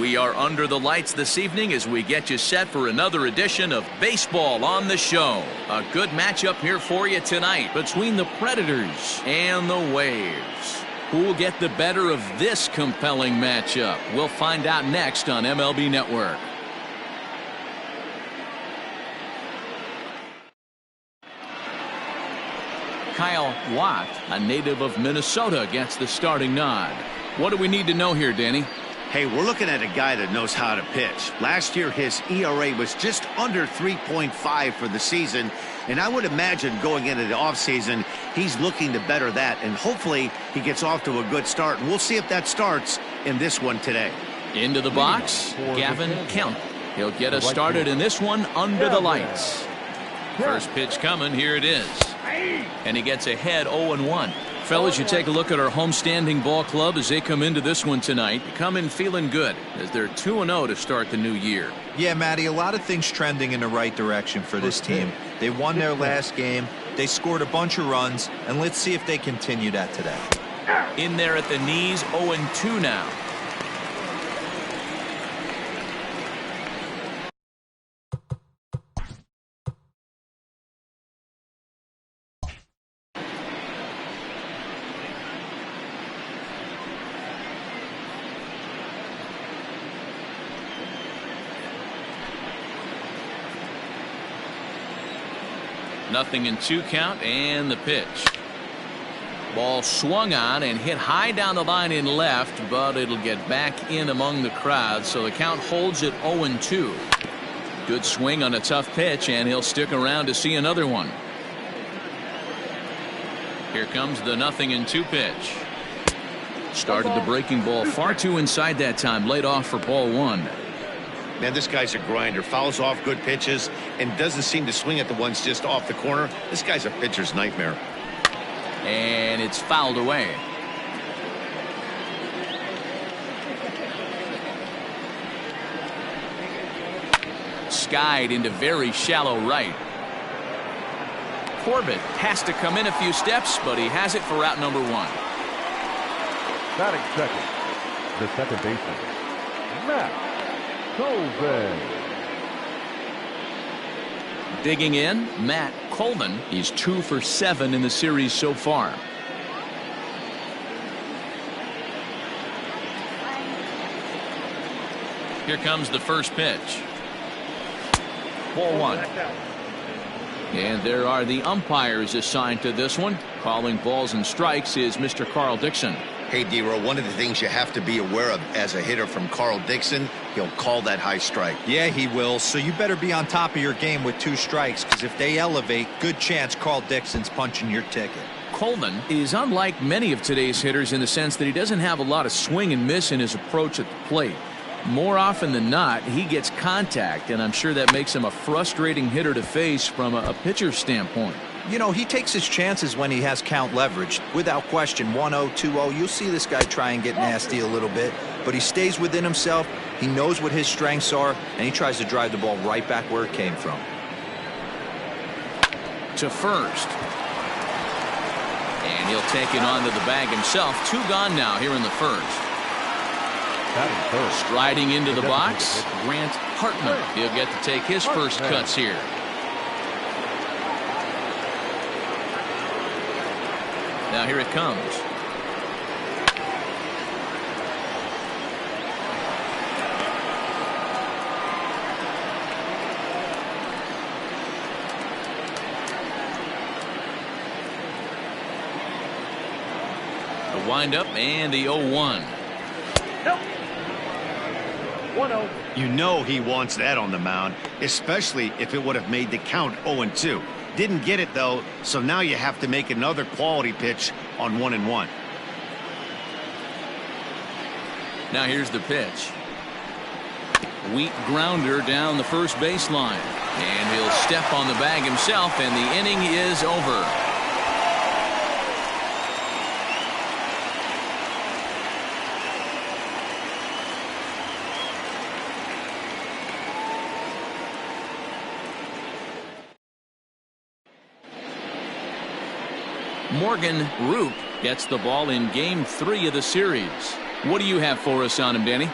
We are under the lights this evening as we get you set for another edition of Baseball on the Show. A good matchup here for you tonight between the Predators and the Waves. Who will get the better of this compelling matchup? We'll find out next on MLB Network. Kyle Watt, a native of Minnesota, gets the starting nod. What do we need to know here, Danny? Hey, we're looking at a guy that knows how to pitch. Last year, his ERA was just under 3.5 for the season, and I would imagine going into the offseason, he's looking to better that, and hopefully he gets off to a good start. And we'll see if that starts in this one today. Into the box, Gavin Kemp. He'll get us started in this one under the lights. First pitch coming, here it is. And he gets ahead 0-1. Fellas, you take a look at our homestanding ball club as they come into this one tonight. Come in feeling good as they're 2-0 to start the new year. Yeah, Matty, a lot of things trending in the right direction for this team. They won their last game. They scored a bunch of runs, and let's see if they continue that today. In there at the knees, 0-2 now. Nothing in 2 count, and the pitch. Ball swung on and hit high down the line in left, but it'll get back in among the crowd, so the count holds at 0-2. Good swing on a tough pitch, and he'll stick around to see another one. Here comes the 0-2 pitch. Started the breaking ball far too inside that time, laid off for ball 1. Man, this guy's a grinder. Fouls off good pitches and doesn't seem to swing at the ones just off the corner. This guy's a pitcher's nightmare. And it's fouled away. Skied into very shallow right. Corbett has to come in a few steps, but he has it for out number 1. Batting second, the second baseman, Matt. Digging in, Matt Colvin. He's 2 for 7 in the series so far. Here comes the first pitch. Ball 1. And there are the umpires assigned to this one. Calling balls and strikes is Mr. Carl Dixon. Hey, D-Row, one of the things you have to be aware of as a hitter from Carl Dixon, he'll call that high strike. Yeah, he will. So you better be on top of your game with 2 strikes, because if they elevate, good chance Carl Dixon's punching your ticket. Colvin is unlike many of today's hitters in the sense that he doesn't have a lot of swing and miss in his approach at the plate. More often than not, he gets contact, and I'm sure that makes him a frustrating hitter to face from a pitcher's standpoint. You know, he takes his chances when he has count leverage. Without question, 1-0, 2-0, you'll see this guy try and get nasty a little bit, but he stays within himself. He knows what his strengths are, and he tries to drive the ball right back where it came from. To first. And he'll take it onto the bag himself. 2 gone now here in the first. Striding into the box, Grant Hartman. He'll get to take his first cuts here. Now here it comes. The windup and the 0-1. Nope. 1-0. You know he wants that on the mound, especially if it would have made the count 0-2. Didn't get it, though, so now you have to make another quality pitch on 1-1. Now here's the pitch. Weak grounder down the first baseline. And he'll step on the bag himself, and the inning is over. Morgan Roop gets the ball in Game 3 of the series. What do you have for us on him, Danny?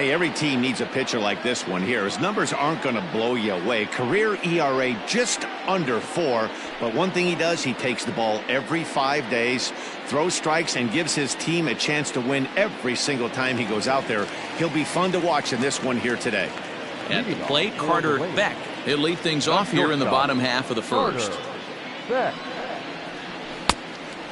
Hey, every team needs a pitcher like this one here. His numbers aren't going to blow you away. Career ERA just under 4. But one thing he does, he takes the ball every 5 days, throws strikes, and gives his team a chance to win every single time he goes out there. He'll be fun to watch in this one here today. At the plate, Carter Beck. He'll lead things off here in the bottom half of the first.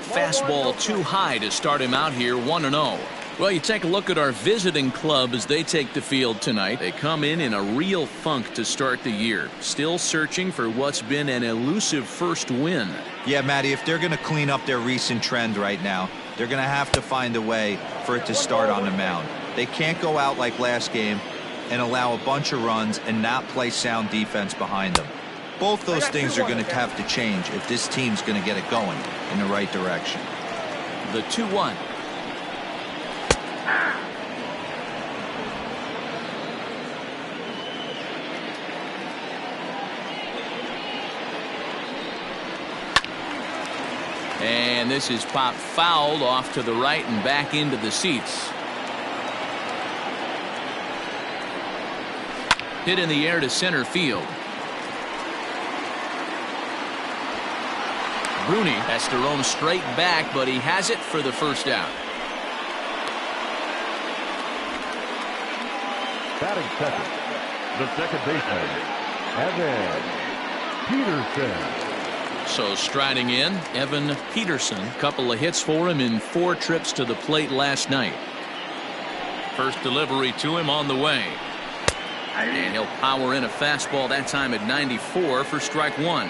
Fastball too high to start him out here, 1-0. Well, you take a look at our visiting club as they take the field tonight. They come in a real funk to start the year. Still searching for what's been an elusive first win. Yeah, Matty, if they're going to clean up their recent trend right now, they're going to have to find a way for it to start on the mound. They can't go out like last game and allow a bunch of runs and not play sound defense behind them. Both those things are going to have to change if this team's going to get it going in the right direction. The 2-1. And this is popped fouled off to the right and back into the seats. Hit in the air to center field. Bruni has to roam straight back, but he has it for the first out. Batting second, the second baseman, Evan Peterson. So striding in, Evan Peterson. Couple of hits for him in 4 trips to the plate last night. First delivery to him on the way. And he'll power in a fastball that time at 94 for strike 1.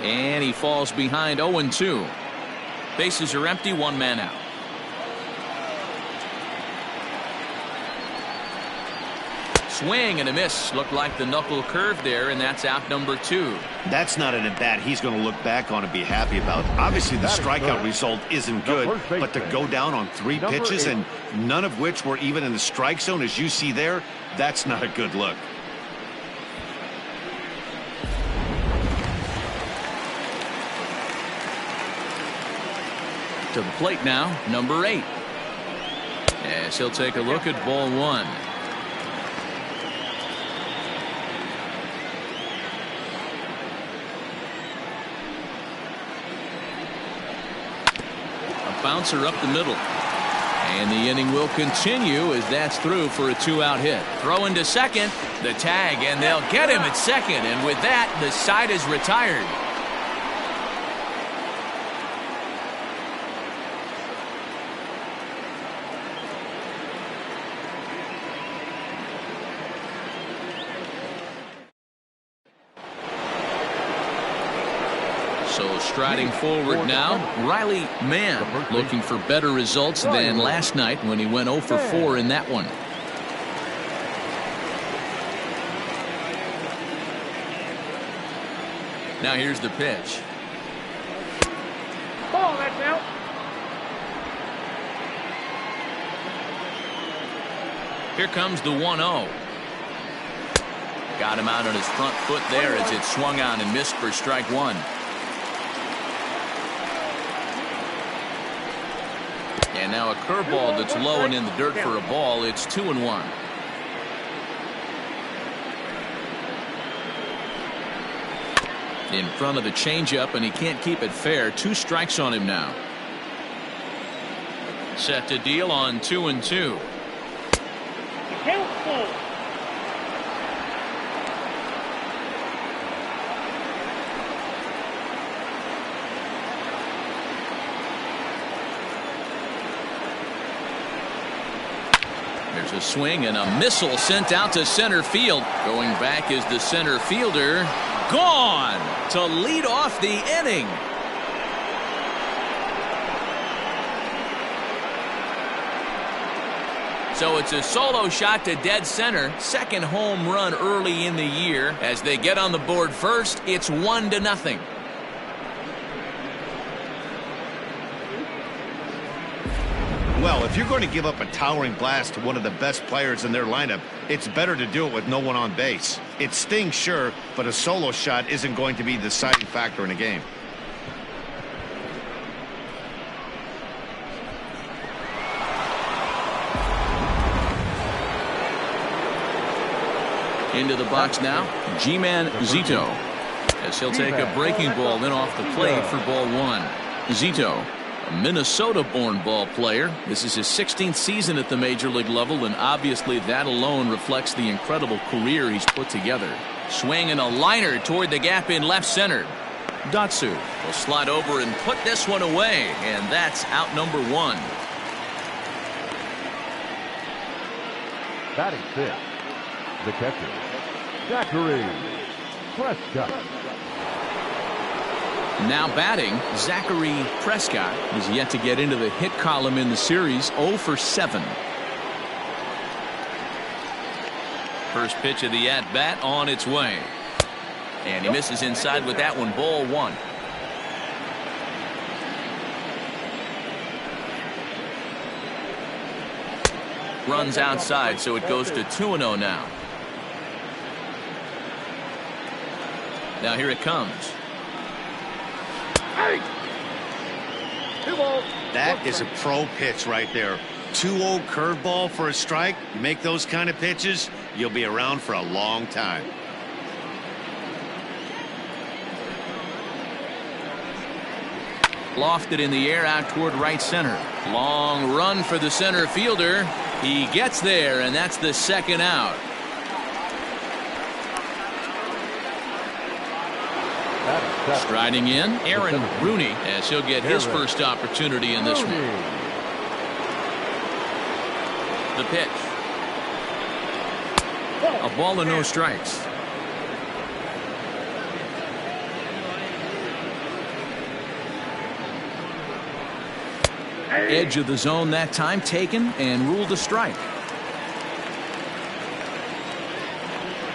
And he falls behind 0-2. Bases are empty, 1 man out. Swing and a miss. Looked like the knuckle curve there, and that's out number 2. That's not an at-bat he's going to look back on and be happy about. Obviously, the strikeout result isn't good, but to go down on 3 pitches and none of which were even in the strike zone, as you see there, that's not a good look. To the plate now, number 8. Yes, he'll take a look at ball 1. A bouncer up the middle. And the inning will continue as that's through for a 2-out hit. Throw into second, the tag, and they'll get him at second. And with that, the side is retired. So striding forward now, Riley Mann, looking for better results than last night when he went 0 for 4 in that one. Now here's the pitch. Ball, that's out. Here comes the 1-0. Got him out on his front foot there as it swung on and missed for strike 1. And now a curveball that's low and in the dirt for a ball. It's 2-1. In front of the changeup, and he can't keep it fair. 2 strikes on him now. Set to deal on 2-2. There's a swing and a missile sent out to center field. Going back is the center fielder. Gone to lead off the inning. So it's a solo shot to dead center. Second home run early in the year. As they get on the board first, it's 1-0. Well, if you're going to give up a towering blast to one of the best players in their lineup, it's better to do it with no one on base. It stings, sure, but a solo shot isn't going to be the deciding factor in a game. Into the box now, G-Man Zito, as he'll take a breaking ball in off the plate for ball one. Zito, a Minnesota-born ball player. This is his 16th season at the major league level, and obviously that alone reflects the incredible career he's put together. Swinging a liner toward the gap in left center. Datsu will slide over and put this one away, and that's out number one. Batting fifth, the catcher, Zachary Prescott. Now batting, Zachary Prescott is yet to get into the hit column in the series, 0 for 7. First pitch of the at-bat on its way. And he misses inside with that one, ball one. Runs outside, so it goes to 2-0 now. Now here it comes. That is a pro pitch right there. 2-0 curveball for a strike. You make those kind of pitches, you'll be around for a long time. Lofted in the air out toward right center. Long run for the center fielder. He gets there, and that's the second out. Striding in, Aaron Rooney, as he'll get his first opportunity in this one. The pitch. A ball and no strikes. Edge of the zone that time taken and ruled a strike.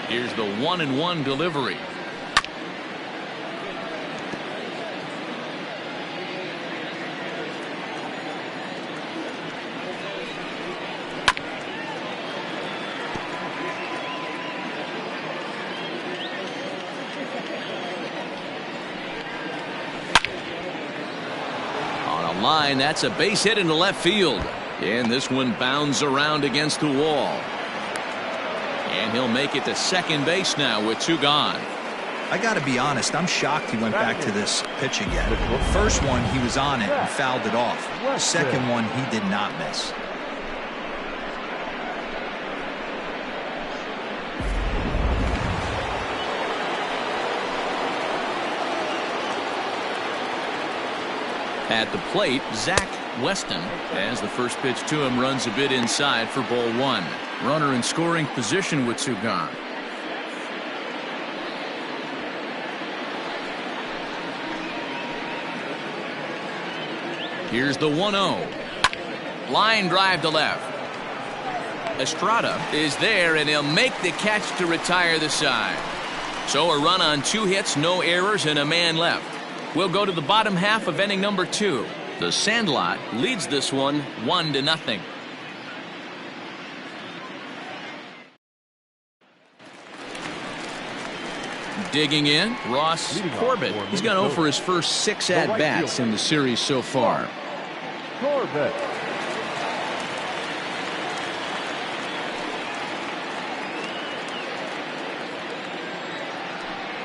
Here's the 1-1 delivery. Line, that's a base hit into left field, and this one bounds around against the wall, and he'll make it to second base now with 2 gone. I gotta be honest, I'm shocked he went back to this pitch again. First one he was on it and fouled it off. Second one he did not miss. At the plate, Zach Weston, as the first pitch to him runs a bit inside for ball one. Runner in scoring position with 2 gone. Here's the 1-0. Line drive to left. Estrada is there, and he'll make the catch to retire the side. So a run on 2 hits, no errors, and a man left. We'll go to the bottom half of inning number 2. The Sandlot leads this one 1-0. Digging in, Ross Corbett. He's gone 0 for his first 6 at-bats in the series so far. Corbett.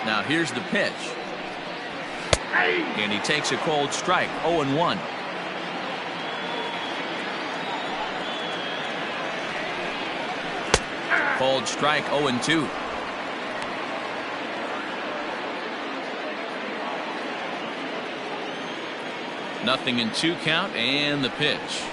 Now here's the pitch. And he takes a cold strike, 0-1. Cold strike, 0-2. Nothing in 2 count, and the pitch.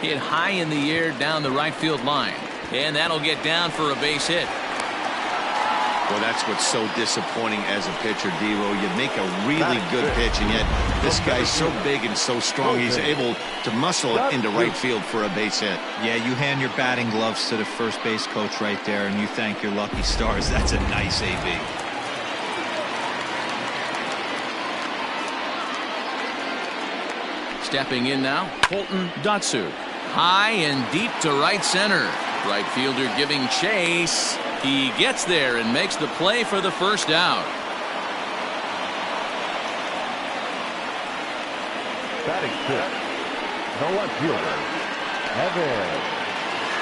Hit high in the air down the right field line, and that'll get down for a base hit. Well, that's what's so disappointing as a pitcher, Devo. You make a really good pitch, and yet this guy's so big and so strong, he's able to muscle it into right field for a base hit. Yeah, you hand your batting gloves to the first base coach right there, and you thank your lucky stars. That's a nice AB. Stepping in now, Colton Datsu. High and deep to right center. Right fielder giving chase. He gets there and makes the play for the first out. Batting fifth, the left fielder, Evan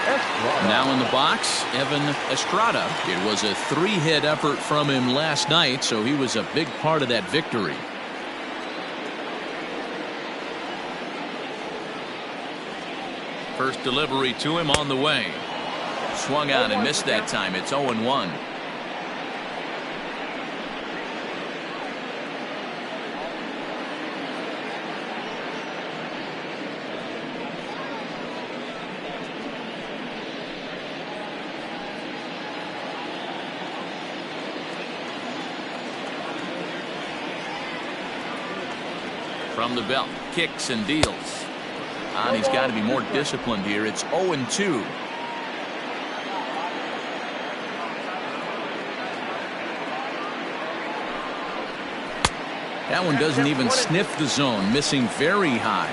Estrada. Now in the box, Evan Estrada. It was a 3-hit effort from him last night, so he was a big part of that victory. First delivery to him on the way. Swung on and missed that time. It's 0-1. From the belt, kicks and deals. And he's got to be more disciplined here. It's 0-2. That one doesn't even sniff the zone, missing very high.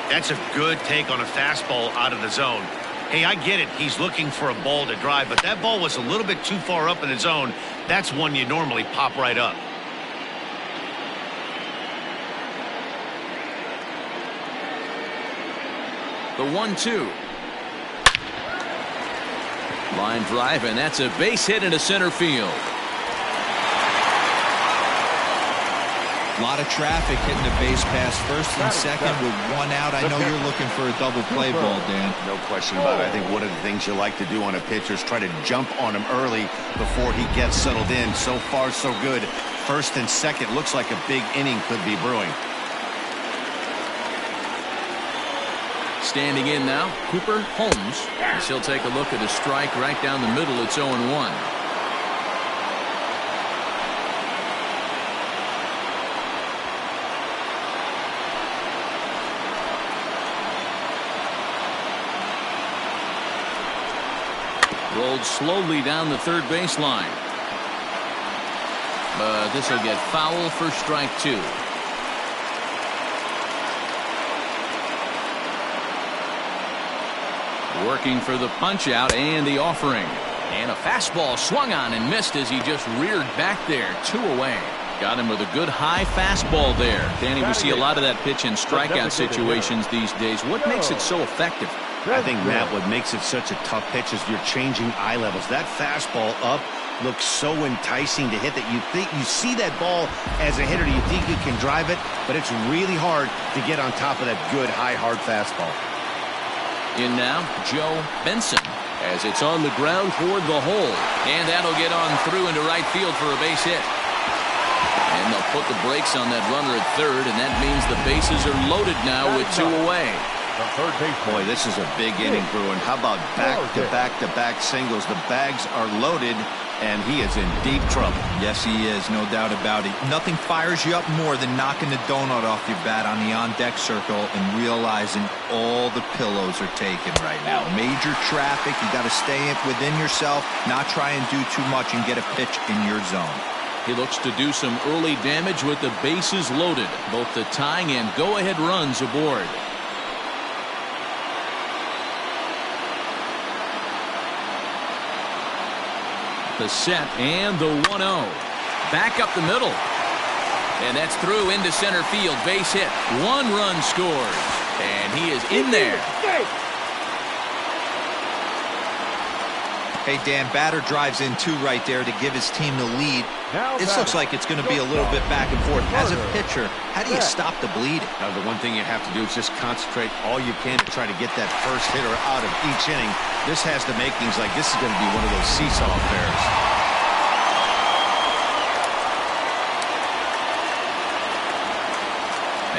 That's a good take on a fastball out of the zone. Hey, I get it. He's looking for a ball to drive, but that ball was a little bit too far up in the zone. That's one you normally pop right up. The 1-2. Line drive, and that's a base hit into center field. A lot of traffic hitting the base pass first and second with one out. I know you're looking for a double play ball, Dan. No question about it. I think one of the things you like to do on a pitcher is try to jump on him early before he gets settled in. So far, so good. First and second looks like a big inning could be brewing. Standing in now, Cooper Holmes. He'll take a look at a strike right down the middle. It's 0-1. Rolled slowly down the third baseline. But this will get foul for strike 2. Working for the punch out and the offering. And a fastball swung on and missed as he just reared back there. 2 away. Got him with a good high fastball there. Danny, we see a lot of that pitch in strikeout situations these days. What makes it so effective? I think, Matt, what makes it such a tough pitch is you're changing eye levels. That fastball up looks so enticing to hit that you think you see that ball as a hitter. You think you can drive it, but it's really hard to get on top of that good high hard fastball. In now, Joe Benson, as it's on the ground toward the hole. And that'll get on through into right field for a base hit. And they'll put the brakes on that runner at third, and that means the bases are loaded now with 2 away. Boy, this is a big inning, Bruin. How about back-to-back singles? The bags are loaded, and he is in deep trouble. Yes, he is, no doubt about it. Nothing fires you up more than knocking the donut off your bat on the on-deck circle and realizing all the pillows are taken right now. Major traffic. You got to stay within yourself, not try and do too much and get a pitch in your zone. He looks to do some early damage with the bases loaded. Both the tying and go-ahead runs aboard. The set and the 1-0. Back up the middle. And that's through into center field. Base hit. 1 run scores. And he is in there. Hey, Dan, batter drives in 2 right there to give his team the lead. This looks like it's going to be a little bit back and forth. As a pitcher, how do you stop the bleeding? The one thing you have to do is just concentrate all you can to try to get that first hitter out of each inning. This has the makings like this is going to be one of those seesaw affairs.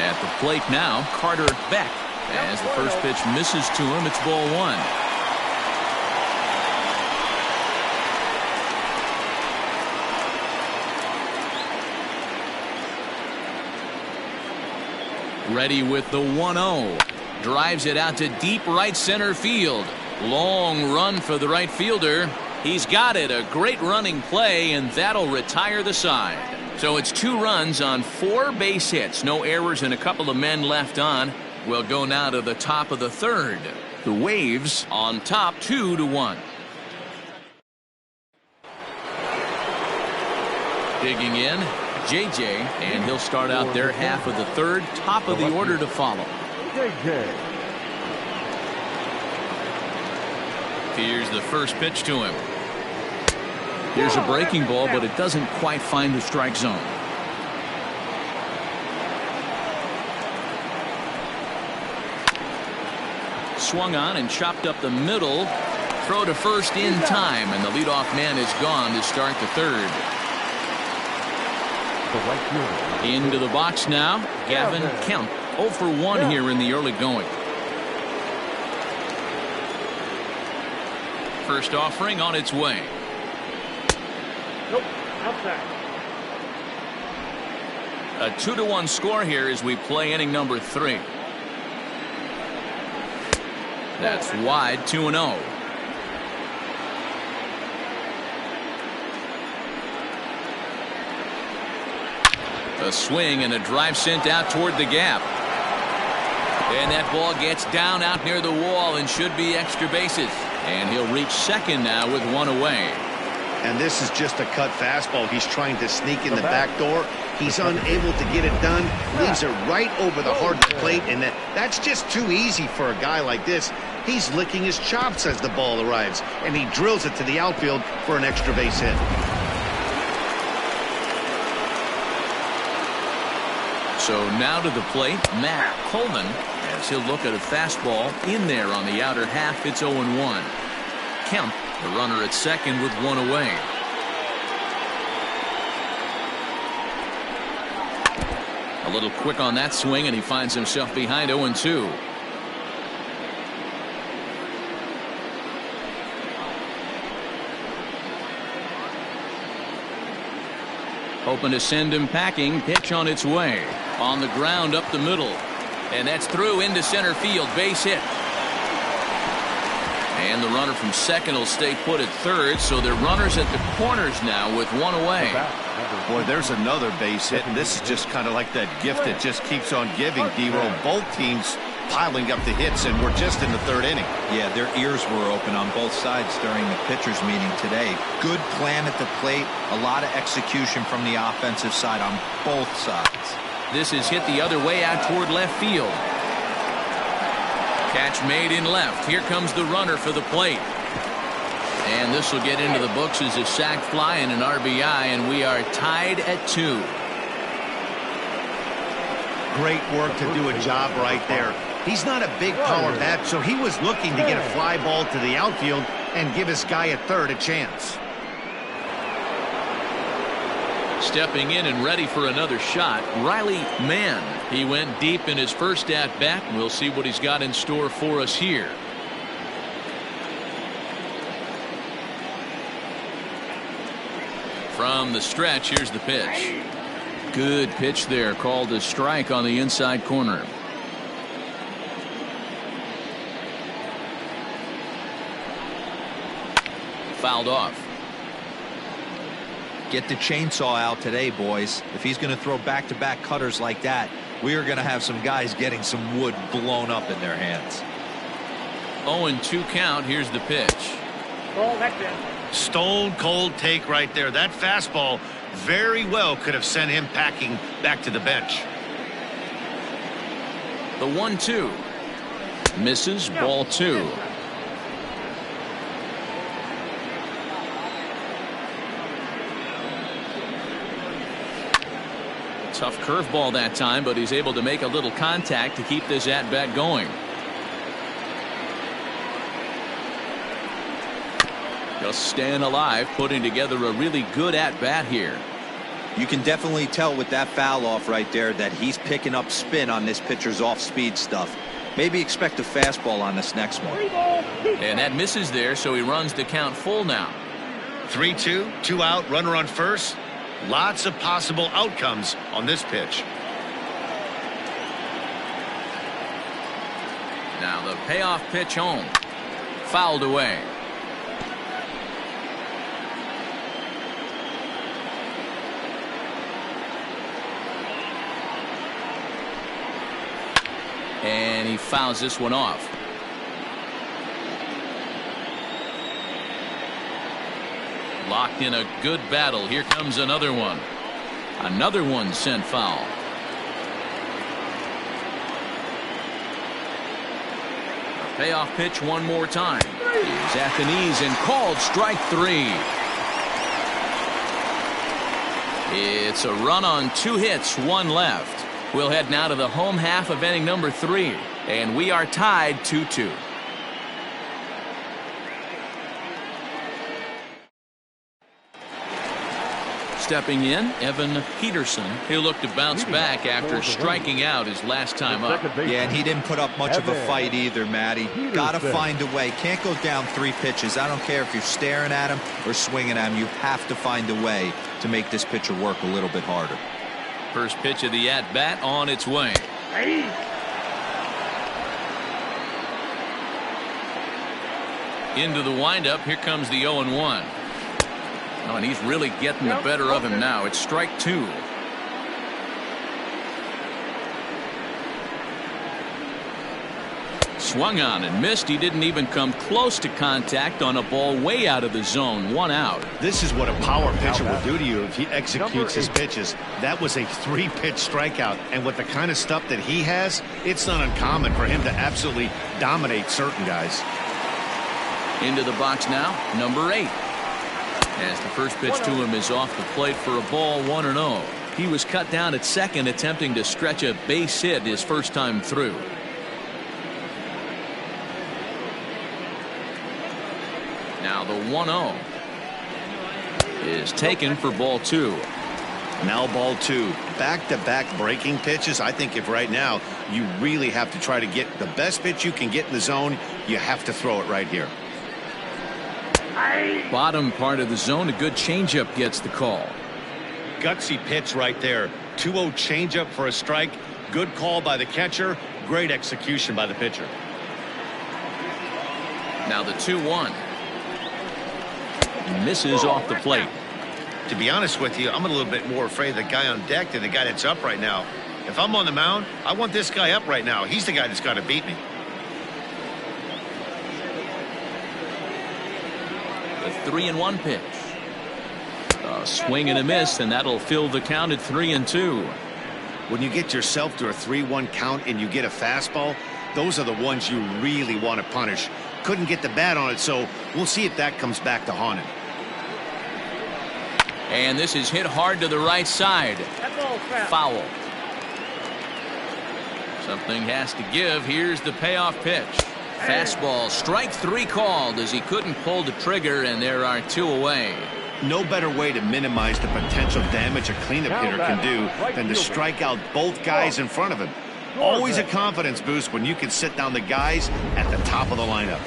At the plate now, Carter Beck. As the first pitch misses to him, it's ball 1. Ready with the 1-0. Drives it out to deep right center field. Long run for the right fielder. He's got it. A great running play, and that'll retire the side. So it's 2 runs on 4 base hits. No errors and a couple of men left on. We'll go now to the top of the third. The Waves on top 2-1. Digging in, JJ, and he'll start out their half of the third, top of the order to follow. JJ. Here's the first pitch to him. Here's a breaking ball, but it doesn't quite find the strike zone. Swung on and chopped up the middle. Throw to first in time, and the leadoff man is gone to start the third. Into the box now, Gavin Kemp. 0 for 1 here in the early going. First offering on its way. Nope, outside. A 2-1 score here as we play inning number 3. That's wide, 2-0. A swing and a drive sent out toward the gap. And that ball gets down out near the wall and should be extra bases. And he'll reach second now with 1 away. And this is just a cut fastball. He's trying to sneak in the back door. He's unable to get it done. Leaves it right over the heart of the plate. And that's just too easy for a guy like this. He's licking his chops as the ball arrives. And he drills it to the outfield for an extra base hit. So now to the plate, Matt Coleman, as he'll look at a fastball in there on the outer half. It's 0-1. Kemp, the runner at second with 1 away. A little quick on that swing, and he finds himself behind 0-2. Hoping to send him packing. Pitch on its way. On the ground up the middle. And that's through into center field. Base hit. And the runner from second will stay put at third. So they're runners at the corners now with 1 away. Boy, there's another base hit. And this is just kind of like that gift that just keeps on giving, D-Roll. Both teams piling up the hits, and we're just in the third inning. Yeah, their ears were open on both sides during the pitchers meeting today. Good plan at the plate, a lot of execution from the offensive side on both sides. This is hit the other way out toward left field. Catch made in left. Here comes the runner for the plate. And this will get into the books as a sac fly and an RBI, and we are tied at 2. Great work to do a job right there. He's not a big power bat, so he was looking to get a fly ball to the outfield and give his guy at third a chance. Stepping in and ready for another shot, Riley Mann. He went deep in his first at bat. We'll see what he's got in store for us here. From the stretch, here's the pitch. Good pitch there, called a strike on the inside corner. Fouled off. Get the chainsaw out today, boys. If he's going to throw back-to-back cutters like that, we are going to have some guys getting some wood blown up in their hands. 0-2 count. Here's the pitch. Ball, that's it. Stone cold take right there. That fastball very well could have sent him packing back to the bench. The 1-2. Misses, ball 2. Tough curveball that time, but he's able to make a little contact to keep this at-bat going. Just staying alive, putting together a really good at-bat here. You can definitely tell with that foul off right there that he's picking up spin on this pitcher's off-speed stuff. Maybe expect a fastball on this next one. And that misses there, so he runs the count full now. 3-2, 2 out, runner on first. Lots of possible outcomes on this pitch. Now the payoff pitch home. Fouled away. And he fouls this one off. Locked in a good battle. Here comes another one. Another one sent foul. A payoff pitch one more time. He's at the knees and called strike 3. It's a run on 2 hits, 1 left. We'll head now to the home half of inning number 3, and we are tied 2-2. Stepping in, Evan Peterson. He'll look to bounce back after striking out his last time up. Yeah, and he didn't put up much of a fight either, Matty. Got to find a way. Can't go down 3 pitches. I don't care if you're staring at him or swinging at him. You have to find a way to make this pitcher work a little bit harder. First pitch of the at-bat on its way. Into the windup. Here comes the 0-1. Oh, and he's really getting the better of him now. It's strike 2. Swung on and missed. He didn't even come close to contact on a ball way out of the zone. 1 out. This is what a power pitcher will do to you if he executes his pitches. That was a 3-pitch strikeout, and with the kind of stuff that he has, it's not uncommon for him to absolutely dominate certain guys. Into the box now, number 8. As the first pitch to him is off the plate for a ball, 1-0. He was cut down at second, attempting to stretch a base hit his first time through. Now the 1-0 is taken for ball 2. Now ball 2. Back-to-back breaking pitches. I think if right now you really have to try to get the best pitch you can get in the zone, you have to throw it right here. Bottom part of the zone, a good changeup gets the call. Gutsy pitch right there. 2-0 changeup for a strike. Good call by the catcher. Great execution by the pitcher. Now the 2-1. Misses off the plate. To be honest with you, I'm a little bit more afraid of the guy on deck than the guy that's up right now. If I'm on the mound, I want this guy up right now. He's the guy that's got to beat me. The 3-1 pitch. A swing and a miss, and that'll fill the count at 3-2. When you get yourself to a 3-1 count and you get a fastball, those are the ones you really want to punish. Couldn't get the bat on it, so we'll see if that comes back to haunt him. And this is hit hard to the right side. Foul. Something has to give. Here's the payoff pitch. Fastball, strike 3 called as he couldn't pull the trigger, and there are 2 away. No better way to minimize the potential damage a cleanup hitter can do than to strike out both guys in front of him. Always a confidence boost when you can sit down the guys at the top of the lineup.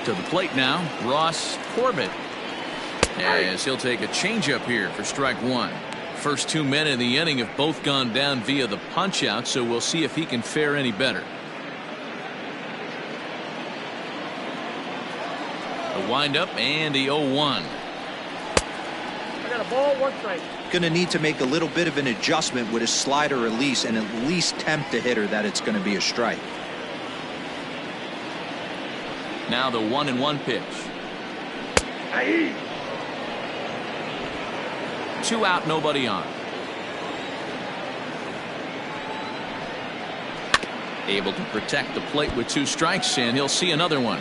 To the plate now, Ross Corbett. As he'll take a changeup here for strike 1. First 2 men in the inning have both gone down via the punch-out, so we'll see if he can fare any better. The windup and the 0-1. I got a ball, 1 strike. Going to need to make a little bit of an adjustment with his slider release and at least tempt the hitter that it's going to be a strike. Now the 1-1 pitch. 2 out, nobody on. Able to protect the plate with 2 strikes, and he'll see another one.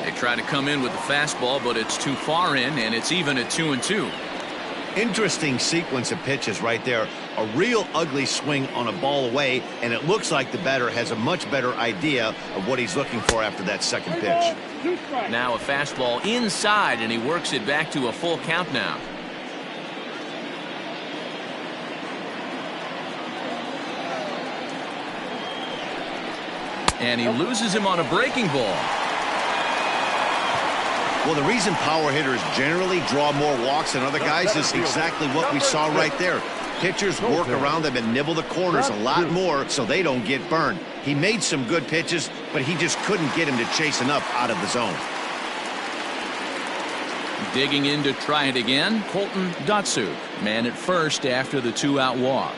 They try to come in with the fastball, but it's too far in, and it's even at 2-2. Interesting sequence of pitches right there. A real ugly swing on a ball away, and it looks like the batter has a much better idea of what he's looking for after that second pitch. Now a fastball inside, and he works it back to a full count now. And he loses him on a breaking ball. Well, the reason power hitters generally draw more walks than other guys is exactly what we saw right there. Pitchers work around them and nibble the corners a lot more so they don't get burned. He made some good pitches, but he just couldn't get him to chase enough out of the zone. Digging in to try it again, Colton Datsuk, man at first after the 2-out walk.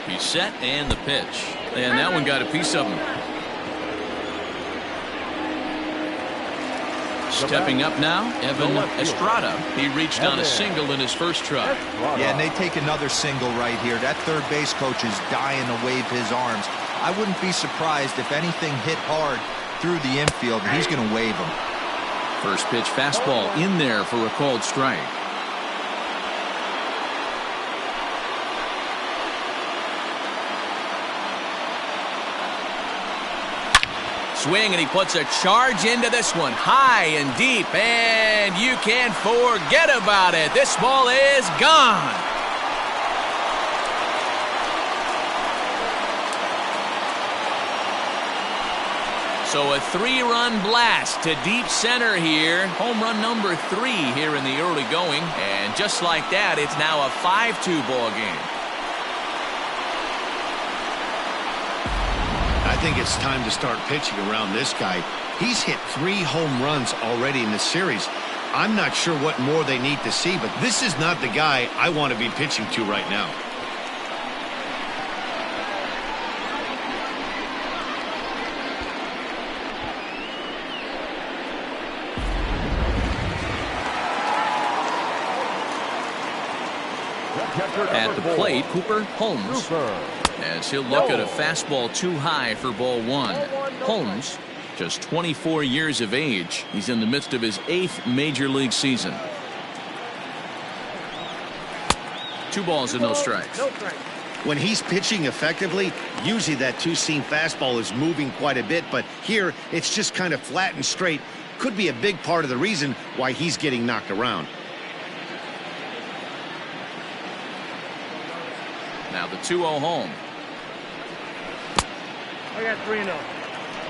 He's set, and the pitch. And that one got a piece of him. Stepping up now, Evan Estrada. He reached on a single in his first try. Yeah, and they take another single right here. That third base coach is dying to wave his arms. I wouldn't be surprised if anything hit hard through the infield. He's going to wave them. First pitch fastball in there for a called strike. Swing, and he puts a charge into this one, high and deep, and you can't forget about it. This ball is gone. So a 3-run blast to deep center here. Home run number 3 here in the early going, and just like that, it's now a 5-2 ball game. I think it's time to start pitching around this guy. He's hit 3 home runs already in this series. I'm not sure what more they need to see, but this is not the guy I want to be pitching to right now. At the plate, Cooper Holmes. As he'll look at a fastball too high for ball 1. Holmes, just 24 years of age. He's in the midst of his 8th major league season. 2 balls and no strikes. When he's pitching effectively, usually that two-seam fastball is moving quite a bit, but here it's just kind of flat and straight. Could be a big part of the reason why he's getting knocked around. Now the 2-0 home. I got 3-0.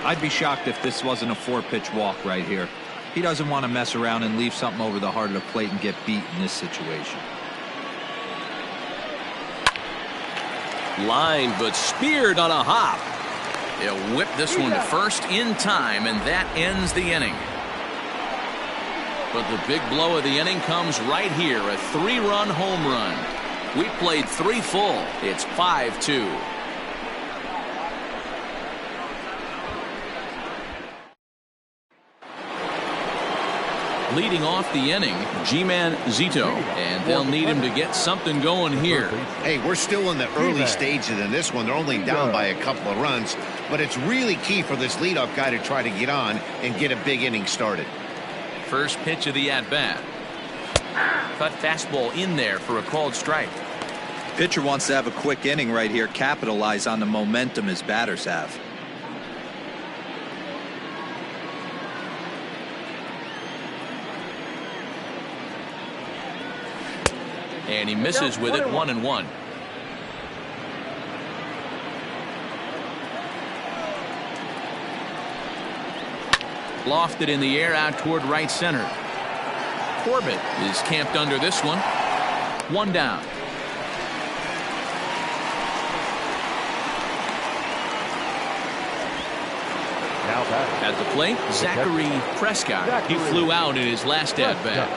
I'd be shocked if this wasn't a 4-pitch walk right here. He doesn't want to mess around and leave something over the heart of the plate and get beat in this situation. Line, but speared on a hop. He'll whip this one to first in time, and that ends the inning. But the big blow of the inning comes right here, a 3-run home run. We played 3 full. It's 5-2. Leading off the inning, G-Man Zito, and they'll need him to get something going here. Hey, we're still in the early stages in this one. They're only down by a couple of runs, but it's really key for this leadoff guy to try to get on and get a big inning started. First pitch of the at-bat. Cut fastball in there for a called strike. Pitcher wants to have a quick inning right here, capitalize on the momentum his batters have. And he misses with it, 1-1. Lofted in the air out toward right center. Corbett is camped under this one. 1 down. At the plate, Zachary Prescott. He flew out in his last at-bat.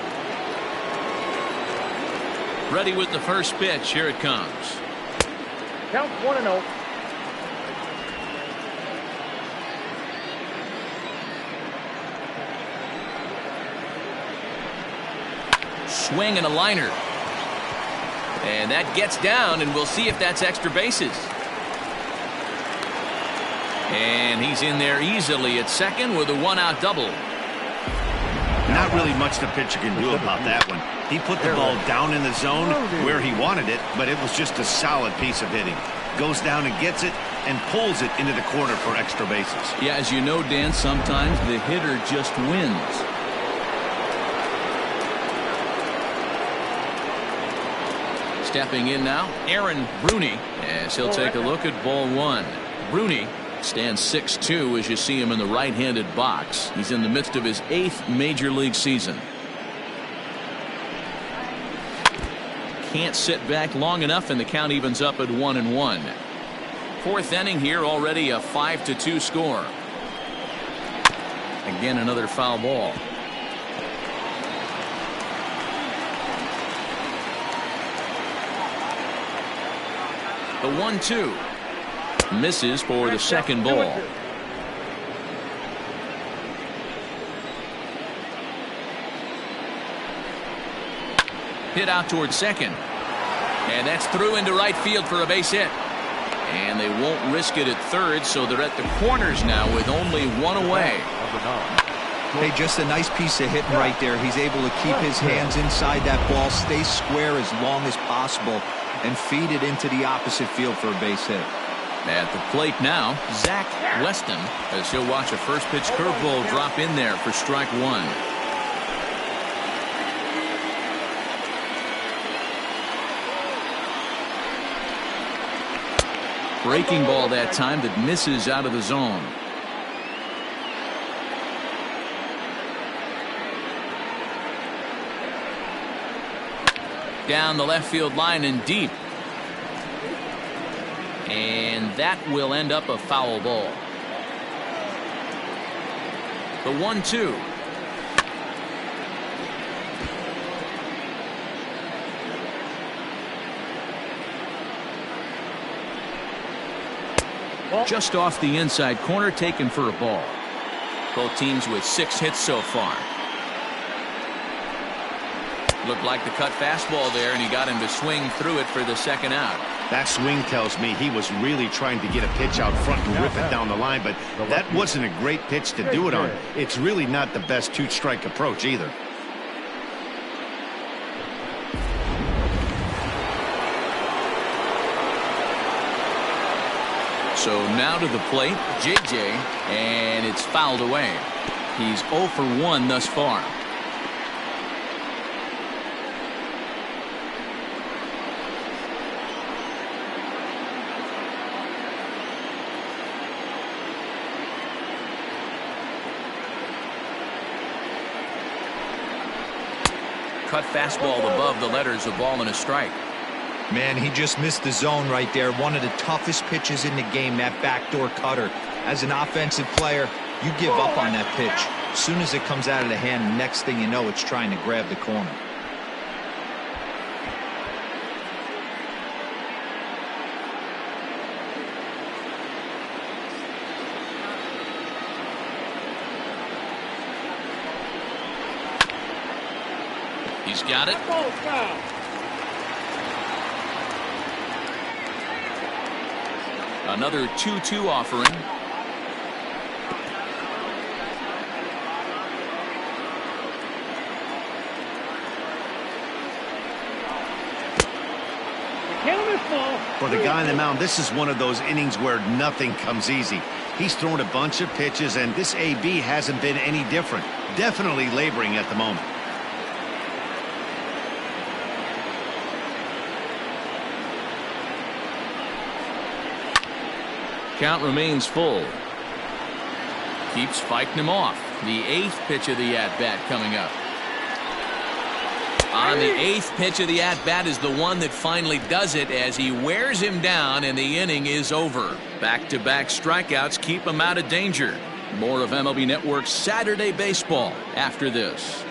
Ready with the first pitch. Here it comes. Count 1-0. Swing and a liner. And that gets down, and we'll see if that's extra bases. And he's in there easily at second with a 1-out double. Not really much the pitcher can do about that one. He put the ball down in the zone where he wanted it, but it was just a solid piece of hitting. Goes down and gets it and pulls it into the corner for extra bases. Yeah, as you know, Dan, sometimes the hitter just wins. Stepping in now, Aaron Bruni, as he'll take a look at ball 1. Bruni stands 6'2" as you see him in the right-handed box. He's in the midst of his 8th major league season. Can't sit back long enough, and the count evens up at 1-1. 4th inning here, already a 5-2 score. Again, another foul ball. The 1-2. Misses for the second ball. Hit out towards second. And that's through into right field for a base hit. And they won't risk it at third, so they're at the corners now with only one away. Hey, just a nice piece of hitting right there. He's able to keep his hands inside that ball, stay square as long as possible, and feed it into the opposite field for a base hit. At the plate now, Zach Weston, as he'll watch a first pitch curveball drop in there for strike one. Breaking ball that time that misses out of the zone. Down the left field line and deep. And that will end up a foul ball. The 1-2. Just off the inside corner, taken for a ball. Both teams with 6 hits so far. Looked like the cut fastball there, and he got him to swing through it for the second out. That swing tells me he was really trying to get a pitch out front and rip it down the line, but that wasn't a great pitch to do it on. It's really not the best two-strike approach either. So now to the plate, JJ, and it's fouled away. He's 0 for 1 thus far. Cut fastball above the letters, a ball and a strike. Man, he just missed the zone right there. One of the toughest pitches in the game, that backdoor cutter. As an offensive player, you give up on that pitch. As soon as it comes out of the hand, next thing you know, it's trying to grab the corner. He's got it. Another 2-2 offering. For the guy on the mound, this is one of those innings where nothing comes easy. He's thrown a bunch of pitches, and this AB hasn't been any different. Definitely laboring at the moment. Count remains full. Keeps fighting him off. The 8th pitch of the at-bat coming up. On the 8th pitch of the at-bat is the one that finally does it as he wears him down and the inning is over. Back-to-back strikeouts keep him out of danger. More of MLB Network's Saturday Baseball after this.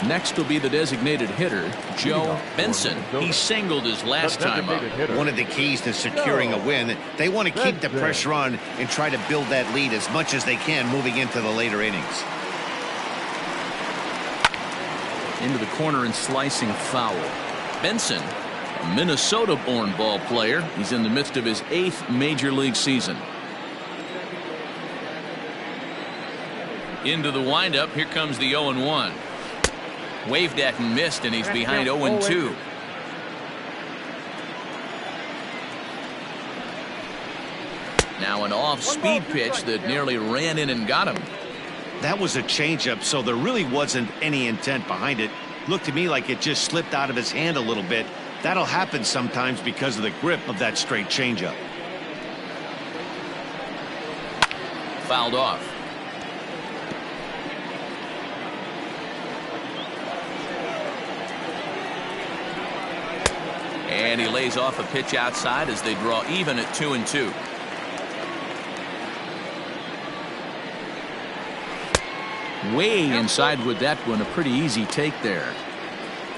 Next will be the designated hitter, Joe Benson. He singled his last time up. One of the keys to securing a win, they want to keep the pressure on and try to build that lead as much as they can moving into the later innings. Into the corner and slicing foul. Benson, a Minnesota-born ball player. He's in the midst of his 8th major league season. Into the windup. Here comes the 0-1. Waved at and missed, and he's behind 0-2. Now an off-speed pitch that nearly ran in and got him. That was a changeup, so there really wasn't any intent behind it. Looked to me like it just slipped out of his hand a little bit. That'll happen sometimes because of the grip of that straight changeup. Fouled off. And he lays off a pitch outside as they draw even at 2-2. Way inside with that one. A pretty easy take there.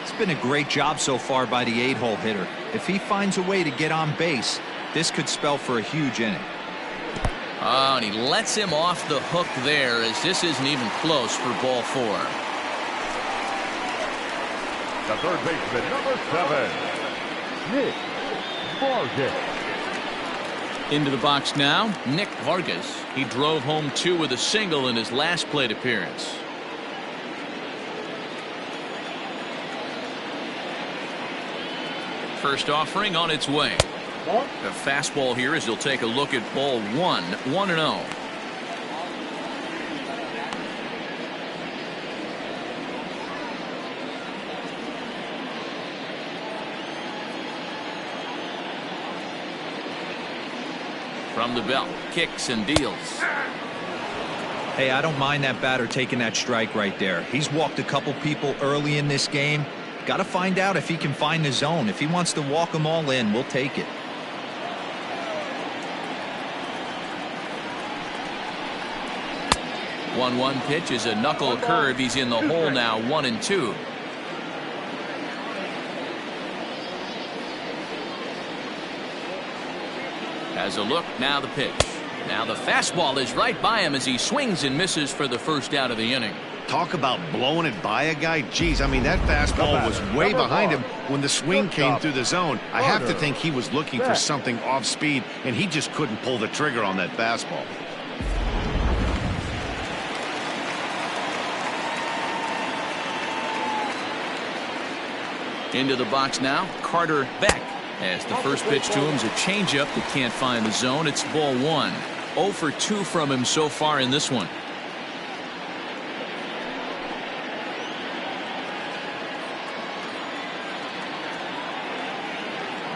It's been a great job so far by the 8-hole hitter. If he finds a way to get on base, this could spell for a huge inning. Oh, and he lets him off the hook there, as this isn't even close for ball 4. The third baseman, number 7, Nick Vargas. Into the box now, Nick Vargas. He drove home 2 with a single in his last plate appearance. First offering on its way. The fastball here as he'll take a look at ball 1, 1-0. From the belt, kicks and deals. Hey, I don't mind that batter taking that strike right there. He's walked a couple people early in this game. Got to find out if he can find the zone. If he wants to walk them all in, we'll take it. One pitch is a knuckle curve. He's in the hole now, 1-2. Has a look, now the pitch. Now the fastball is right by him as he swings and misses for the first out of the inning. Talk about blowing it by a guy. Geez, I mean, that fastball was way behind him when the swing came through the zone. I have to think he was looking for something off speed, and he just couldn't pull the trigger on that fastball. Into the box now, Carter Beck. As the first pitch to him is a changeup that can't find the zone. It's ball 1. 0 for 2 from him so far in this one.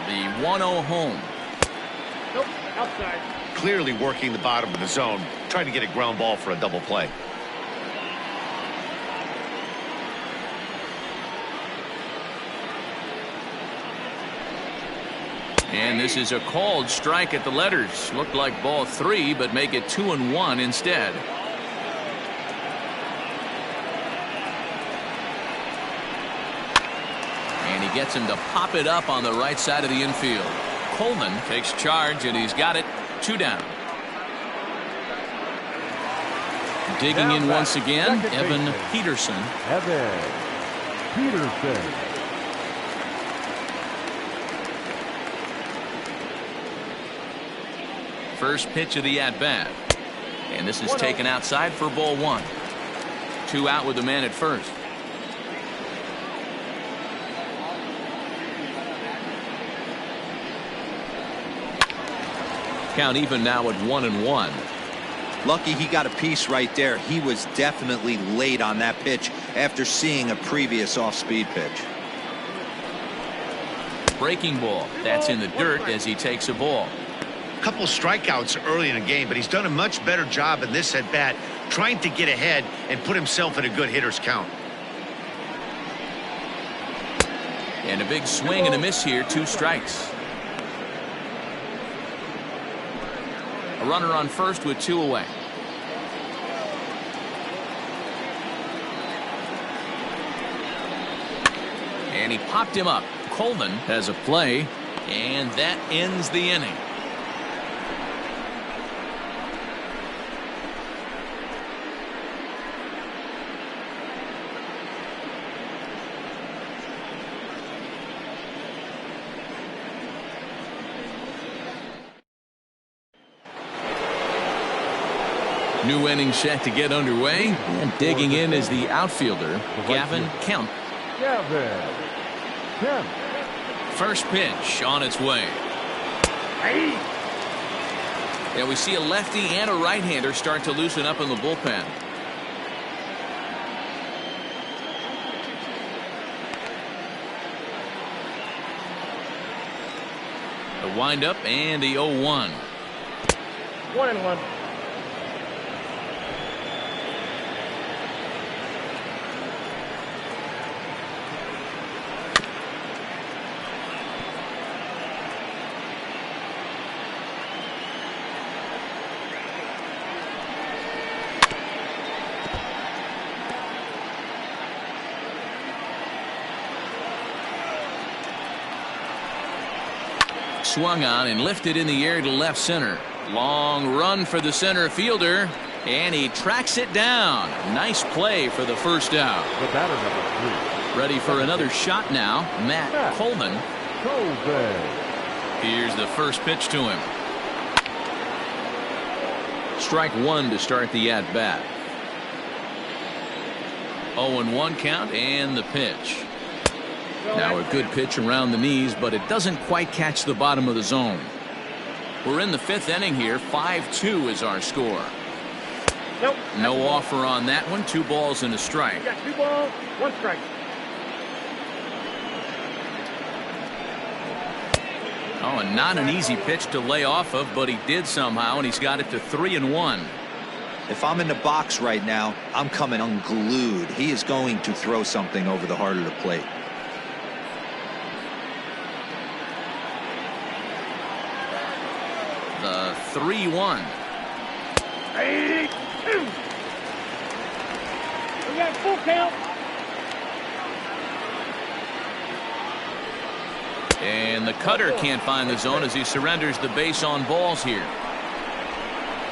The 1-0 home. Nope, outside. Clearly working the bottom of the zone, trying to get a ground ball for a double play. And this is a called strike at the letters. Looked like ball 3, but make it 2-1 instead. And he gets him to pop it up on the right side of the infield. Coleman takes charge, and he's got it. 2 down. Digging in once again, Evan Peterson. Evan Peterson. First pitch of the at-bat. And this is taken outside for ball 1. 2 out with the man at first. Count even now at 1-1. Lucky he got a piece right there. He was definitely late on that pitch after seeing a previous off-speed pitch. Breaking ball. That's in the dirt as he takes a ball. Couple strikeouts early in the game, but he's done a much better job in this at bat, trying to get ahead and put himself in a good hitter's count. And a big swing and a miss here. 2 strikes. A runner on first with 2 away. And he popped him up. Coleman has a play, and that ends the inning. New inning set to get underway, and digging in is the outfielder, Gavin Kemp. Gavin Kemp. First pitch on its way. And we see a lefty and a right-hander start to loosen up in the bullpen. The windup and the 0-1. 1-1. Swung on and lifted in the air to left center. Long run for the center fielder, and he tracks it down. Nice play for the first out. The batter, number 3. Ready for another shot now, Matt Coleman. Here's the first pitch to him. Strike one to start the at-bat. 0-1 count and the pitch. Now a good pitch around the knees, but it doesn't quite catch the bottom of the zone. We're in the 5th inning here. 5-2 is our score. Nope. No offer on that one. 2 balls and a strike. You got 2 balls, 1 strike. Oh, and not an easy pitch to lay off of, but he did somehow, and he's got it to 3-1. If I'm in the box right now, I'm coming unglued. He is going to throw something over the heart of the plate. The 3-1. 82. We got full count. And the cutter can't find the zone as he surrenders the base on balls here.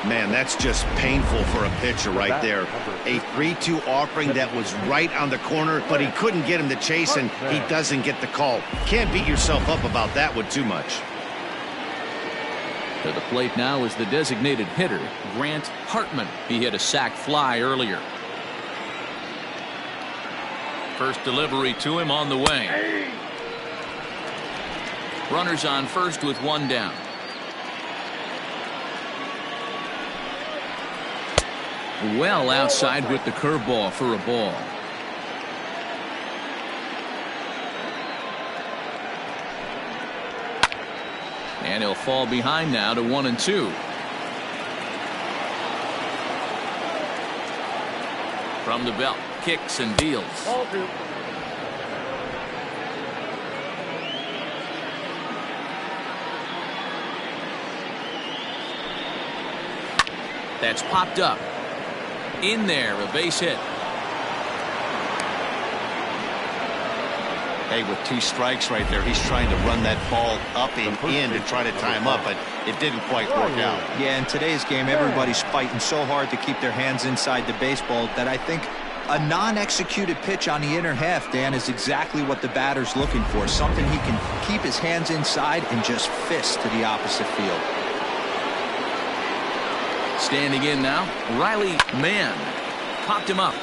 Man, that's just painful for a pitcher right there. A 3-2 offering that was right on the corner, but he couldn't get him to chase, and he doesn't get the call. Can't beat yourself up about that one too much. To the plate now is the designated hitter, Grant Hartman. He hit a sac fly earlier. First delivery to him on the way. Runners on first with 1 down. Well outside with the curveball for a ball. And he'll fall behind now to 1-2. From the belt, kicks and deals. Ball 2. That's popped up. In there, a base hit. Hey, with 2 strikes right there, he's trying to run that ball up and in to try to tie him up, but it didn't quite work out. Yeah, in today's game, everybody's fighting so hard to keep their hands inside the baseball that I think a non-executed pitch on the inner half, Dan, is exactly what the batter's looking for. Something he can keep his hands inside and just fist to the opposite field. Standing in now, Riley Mann popped him up.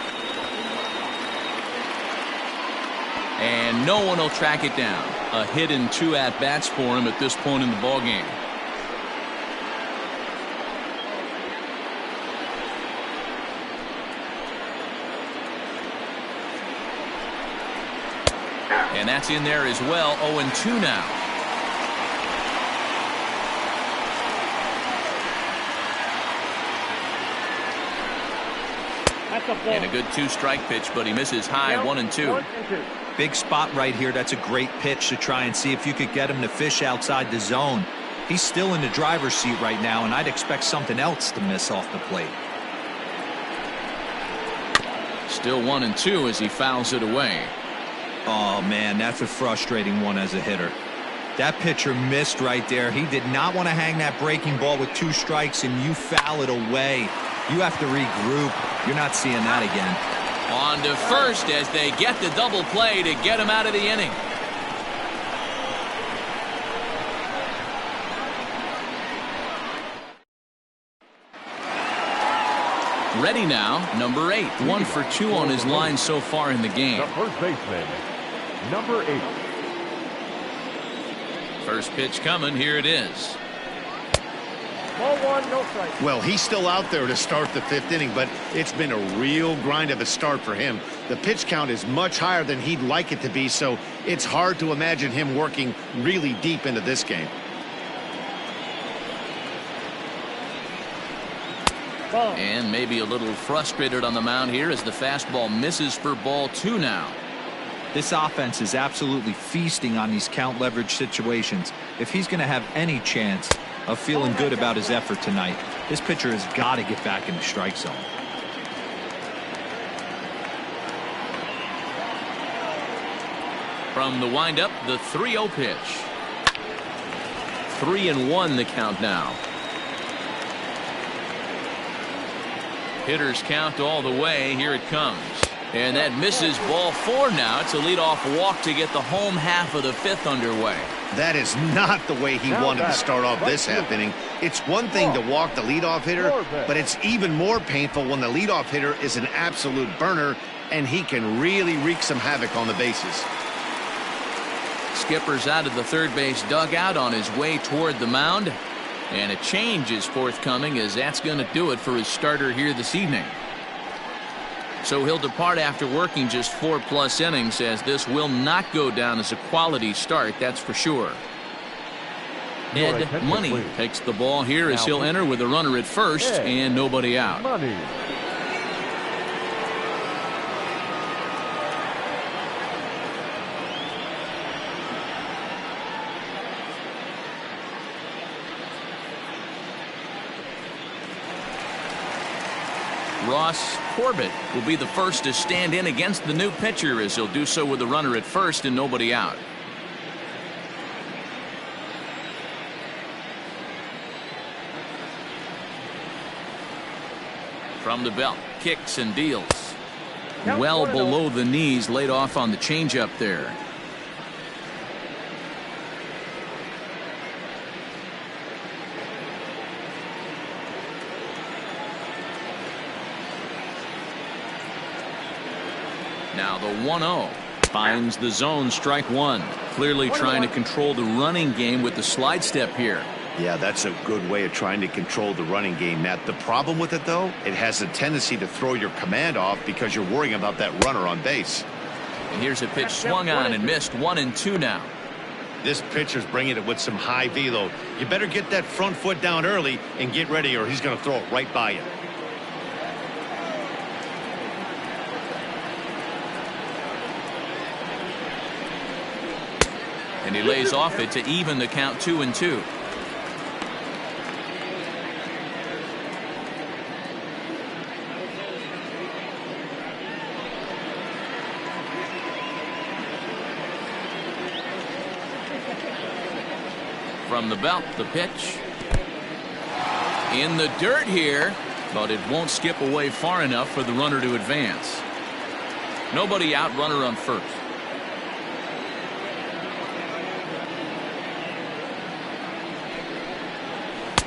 And no one will track it down. A hit and 2 at-bats for him at this point in the ballgame. And that's in there as well. 0-2 now. And a good 2-strike pitch, but he misses high. 1-2. Big spot right here. That's a great pitch to try and see if you could get him to fish outside the zone. He's still in the driver's seat right now, and I'd expect something else to miss off the plate. Still 1-2 as he fouls it away. Oh, man, that's a frustrating one as a hitter. That pitcher missed right there. He did not want to hang that breaking ball with 2 strikes, and you foul it away. You have to regroup. You're not seeing that again. On to first as they get the double play to get him out of the inning. Ready now, number 8. 1 for 2 on his line so far in the game. The first baseman, number 8. First pitch coming. Here it is. Ball 1, no strike. Well, he's still out there to start the 5th inning, but it's been a real grind of a start for him. The pitch count is much higher than he'd like it to be, so it's hard to imagine him working really deep into this game. And maybe a little frustrated on the mound here as the fastball misses for ball 2 now. This offense is absolutely feasting on these count leverage situations. If he's going to have any chance of feeling good about his effort tonight, this pitcher has got to get back in the strike zone. From the windup, the 3-0 pitch. 3-1 the count now. Hitters count all the way. Here it comes. And that misses, ball 4 now. It's a leadoff walk to get the home half of the 5th underway. That is not the way he wanted to start off this half inning. It's one thing to walk the leadoff hitter, but it's even more painful when the leadoff hitter is an absolute burner and he can really wreak some havoc on the bases. Skipper's out of the third base dugout on his way toward the mound. And a change is forthcoming, as that's going to do it for his starter here this evening. So he'll depart after working just 4+ innings, as this will not go down as a quality start, that's for sure. Ed Money takes the ball here as he'll enter with a runner at first and nobody out. Money. Ross Corbett will be the first to stand in against the new pitcher, as he'll do so with a runner at first and nobody out. From the belt, kicks and deals. Well below the knees, laid off on the changeup there. Now the 1-0 finds the zone, strike one. Clearly trying to control the running game with the slide step here. Yeah, that's a good way of trying to control the running game, Matt. The problem with it, though, it has a tendency to throw your command off because you're worrying about that runner on base. And here's a pitch swung on and missed. 1-2 now. This pitcher's bringing it with some high velo. You better get that front foot down early and get ready, or he's going to throw it right by you. And he lays off it to even the count 2-2. From the belt, the pitch. In the dirt here, but it won't skip away far enough for the runner to advance. Nobody out, runner on first.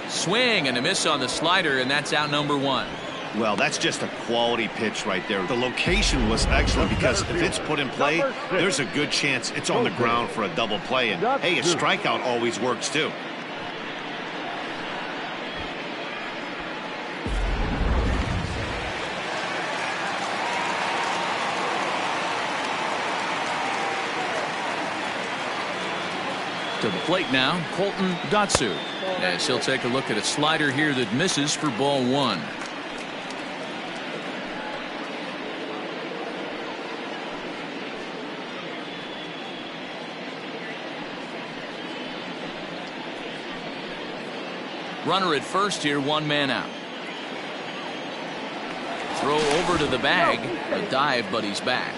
Swing and a miss on the slider, and that's out number 1. Well, that's just a quality pitch right there. The location was excellent because if it's put in play, there's a good chance it's on the ground for a double play. And, hey, a strikeout always works, too. To the plate now, Colton Datsu, as he'll take a look at a slider here that misses for ball 1. Runner at first here, 1 man out. Throw over to the bag, a dive, but he's back.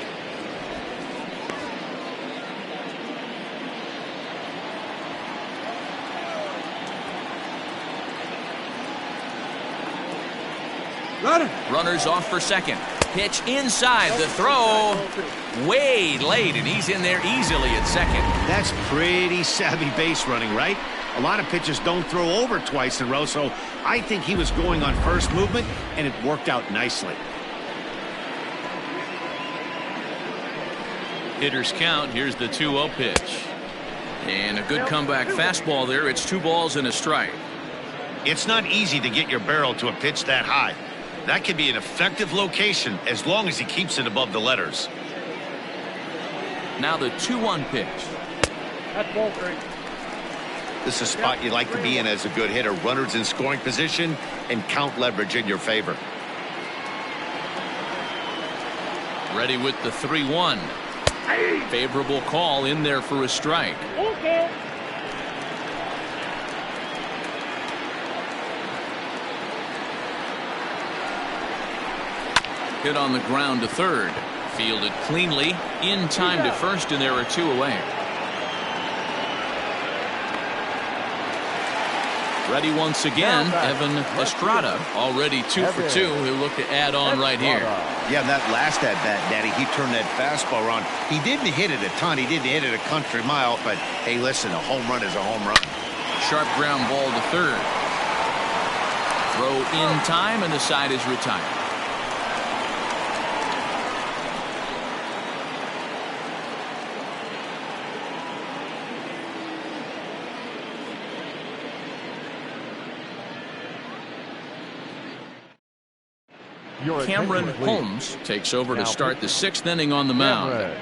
Runners off for second. Pitch inside. The throw way late, and he's in there easily at second. That's pretty savvy base running, right? A lot of pitchers don't throw over twice in a row, so I think he was going on first movement, and it worked out nicely. Hitters count. Here's the 2-0 pitch. And a good comeback fastball there. It's 2 balls and a strike. It's not easy to get your barrel to a pitch that high. That can be an effective location as long as he keeps it above the letters. Now the 2-1 pitch. That's ball 3. This is a spot you like to be in as a good hitter. Runners in scoring position and count leverage in your favor. Ready with the 3-1. Favorable call in there for a strike. Okay. Hit on the ground to third. Fielded cleanly. In time to first, and there are 2 away. Ready once again, Evan Estrada, already 2 for 2. He'll look to add on right here. Yeah, that last at-bat, Daddy, he turned that fastball around. He didn't hit it a ton. He didn't hit it a country mile. But, hey, listen, a home run is a home run. Sharp ground ball to third. Throw in time, and the side is retired. Cameron Holmes takes over to start the 6th inning on the mound.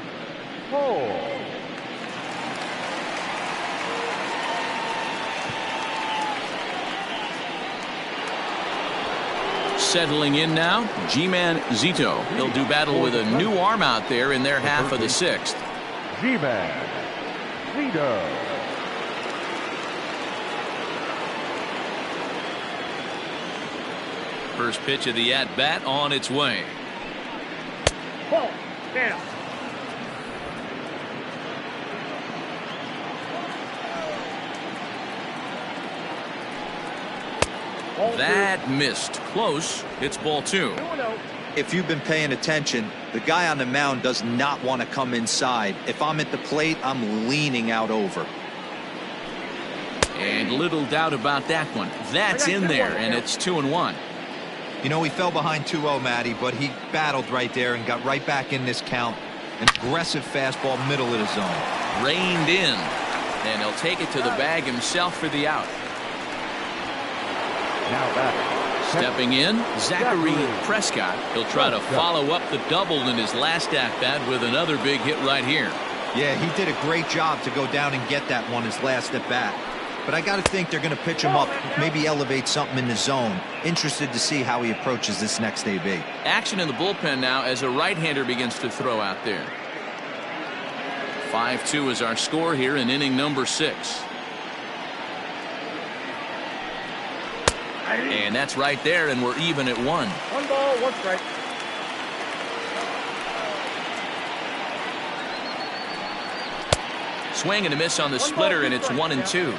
Settling in now, G-Man Zito. He'll do battle with a new arm out there in their half of the 6th. G-Man Zito. First pitch of the at-bat on its way. Ball. Down. That missed. Close. It's ball 2. If you've been paying attention, the guy on the mound does not want to come inside. If I'm at the plate, I'm leaning out over. And little doubt about that one. That's in there, and it's 2-1. You know, he fell behind 2-0, Matty, but he battled right there and got right back in this count. An aggressive fastball, middle of the zone. Reined in, and he'll take it to the bag himself for the out. Now back. Stepping in, Zachary Prescott. He'll try to follow up the double in his last at-bat with another big hit right here. Yeah, he did a great job to go down and get that one his last at-bat. But I got to think they're going to pitch him up, maybe elevate something in the zone. Interested to see how he approaches this next AB. Action in the bullpen now as a right-hander begins to throw out there. 5-2 is our score here in inning number 6. And that's right there, and we're even at 1. 1 ball, 1 strike. Swing and a miss on the splitter, and it's 1-2.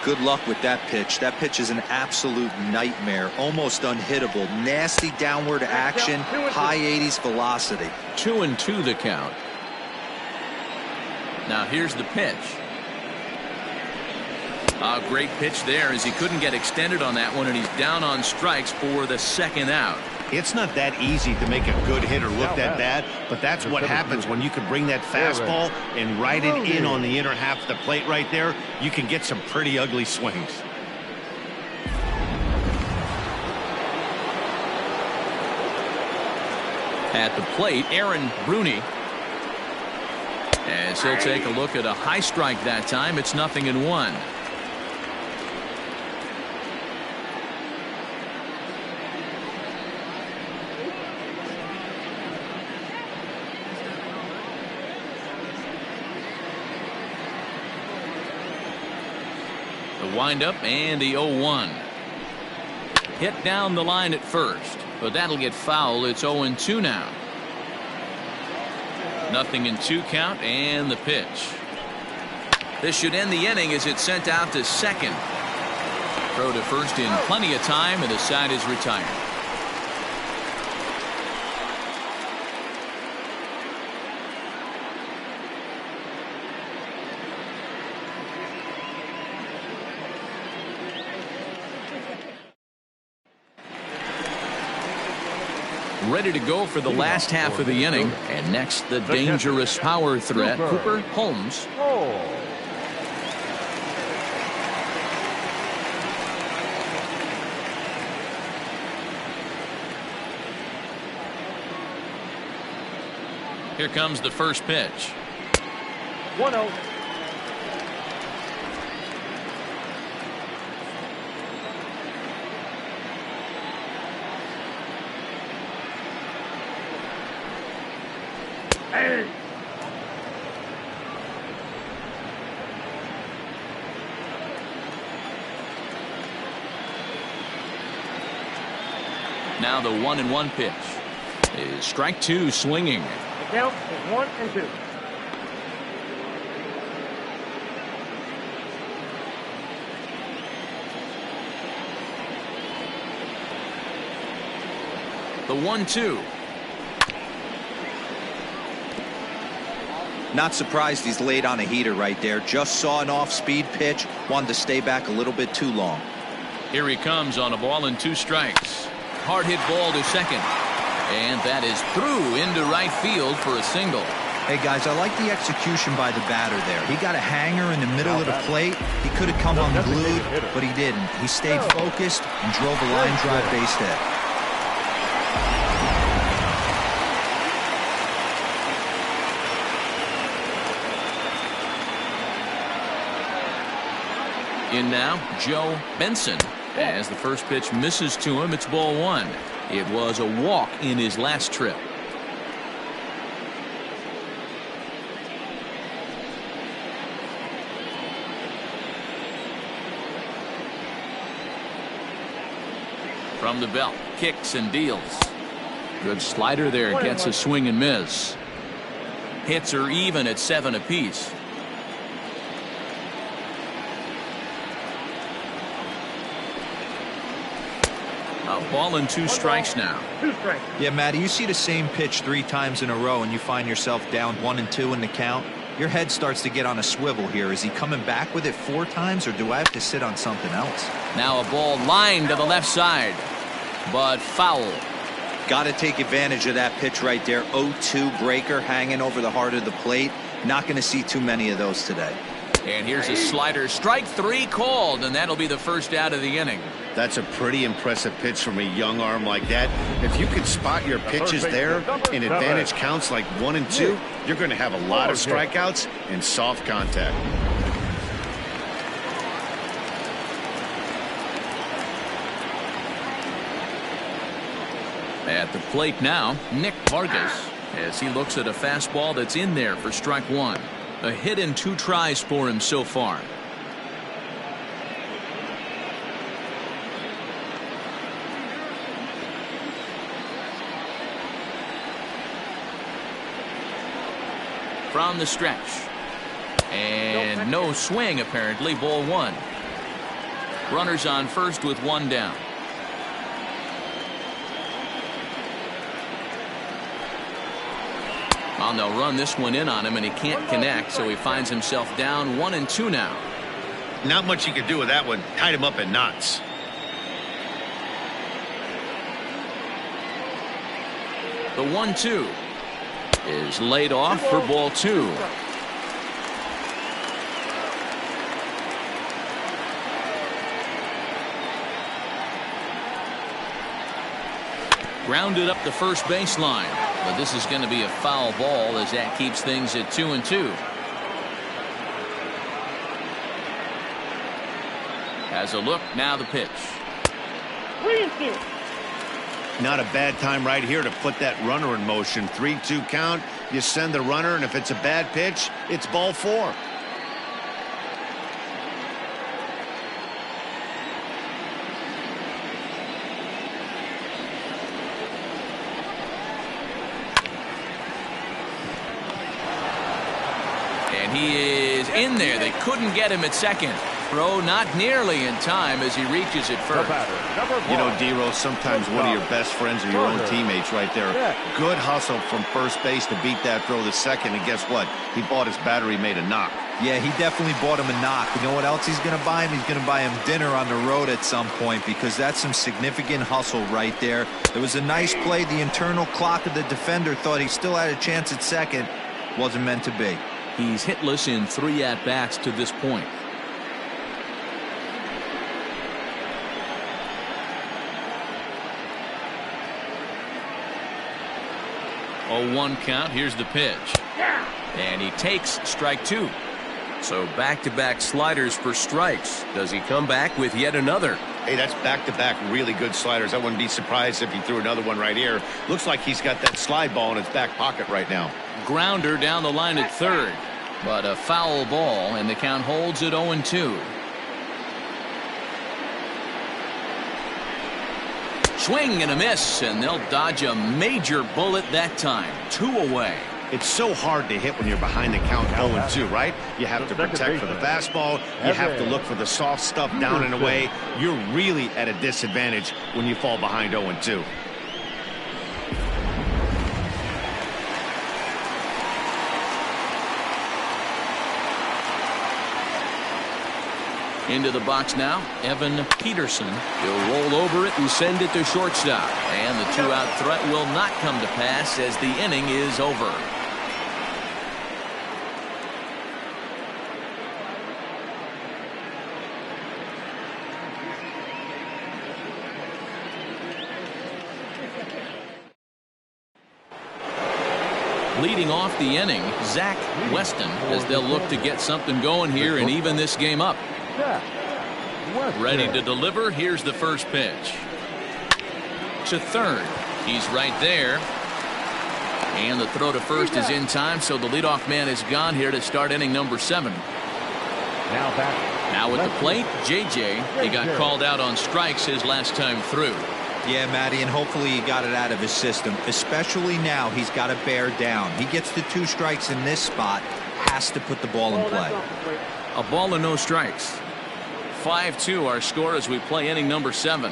Good luck with that pitch. That pitch is an absolute nightmare. Almost unhittable. Nasty downward action. High 80s velocity. 2-2 the count. Now here's the pitch. A great pitch there as he couldn't get extended on that one, and he's down on strikes for the 2nd out. It's not that easy to make a good hitter look that bad, but that's what happens when you can bring that fastball and ride it in on the inner half of the plate right there. You can get some pretty ugly swings. At the plate, Aaron Bruni. As he'll take a look at a high strike that time. It's 0-1. The windup and the 0-1. Hit down the line at first, but that'll get foul. It's 0-2 now. 0-2 count, and the pitch. This should end the inning as it's sent out to second. Throw to first in plenty of time, and the side is retired. Ready to go for the last half of the inning. And next, the dangerous power threat, Cooper Holmes. Here comes the first pitch. 1-0. Hey. Now the 1-1 pitch is strike 2 swinging. The count is 1-2. The 1-2. Not surprised he's laid on a heater right there. Just saw an off-speed pitch. Wanted to stay back a little bit too long. Here he comes on a ball and 2 strikes. Hard hit ball to second. And that is through into right field for a single. Hey, guys, I like the execution by the batter there. He got a hanger in the middle of the plate. He could have come unglued, but he didn't. He stayed focused and drove a line drive base hit. In now, Joe Benson. As the first pitch misses to him, it's ball 1. It was a walk in his last trip. From the belt, kicks and deals. Good slider there, gets a swing and miss. Hits are even at 7 apiece. A ball and 2 strikes now. 2 strikes. Yeah, Matty, you see the same pitch 3 times in a row and you find yourself down 1-2 in the count. Your head starts to get on a swivel here. Is he coming back with it 4 times, or do I have to sit on something else? Now a ball lined to the left side, but foul. Got to take advantage of that pitch right there. 0-2 breaker hanging over the heart of the plate. Not going to see too many of those today. And here's a slider. Strike 3 called, and that'll be the first out of the inning. That's a pretty impressive pitch from a young arm like that. If you can spot your pitches there in advantage counts like 1 and 2, you're going to have a lot of strikeouts and soft contact. At the plate now, Nick Vargas, as he looks at a fastball that's in there for strike 1. A hit in 2 tries for him so far. From the stretch. And no swing, apparently. Ball 1. Runners on first with 1 down. And they'll run this one in on him, and he can't connect, so he finds himself down 1-2 now. Not much you could do with that one. Tied him up in knots. The 1-2 is laid off for ball 2. Grounded up the first baseline, but this is going to be a foul ball as that keeps things at 2-2. Has a look, now the pitch. 3-2. Not a bad time right here to put that runner in motion. 3-2 count. You send the runner, and if it's a bad pitch, it's ball 4. And he is in there. They couldn't get him at second. Throw not nearly in time as he reaches it first. You know, D-Rose, sometimes one of your best friends are your own teammates right there. Good hustle from first base to beat that throw to second, and guess what? He bought his battery made a knock. Yeah, he definitely bought him a knock. You know what else he's going to buy him? He's going to buy him dinner on the road at some point, because that's some significant hustle right there. It was a nice play. The internal clock of the defender thought he still had a chance at second. Wasn't meant to be. He's hitless in 3 at-bats to this point. Oh, 1 count. Here's the pitch. And he takes strike 2. So back-to-back sliders for strikes. Does he come back with yet another? Hey, that's back-to-back really good sliders. I wouldn't be surprised if he threw another one right here. Looks like he's got that slide ball in his back pocket right now. Grounder down the line at third. But a foul ball, and the count holds at 0-2. Swing and a miss, and they'll dodge a major bullet that time. 2 away. It's so hard to hit when you're behind the count 0-2, right? You have to protect for the fastball. You have to look for the soft stuff down and away. You're really at a disadvantage when you fall behind 0-2. Into the box now, Evan Peterson. He'll roll over it and send it to shortstop. And the two-out threat will not come to pass as the inning is over. Leading off the inning, Zach Weston, as they'll look to get something going here and even this game up. Ready to deliver. Here's the first pitch. To third. He's right there. And the throw to first is in time, so the leadoff man is gone here to start inning number 7. Now at the plate, JJ. He got called out on strikes his last time through. Yeah, Matty, and hopefully he got it out of his system. Especially now, he's got to bear down. He gets the 2 strikes in this spot, has to put the ball in play. A ball and no strikes. 5-2 our score as we play inning number 7.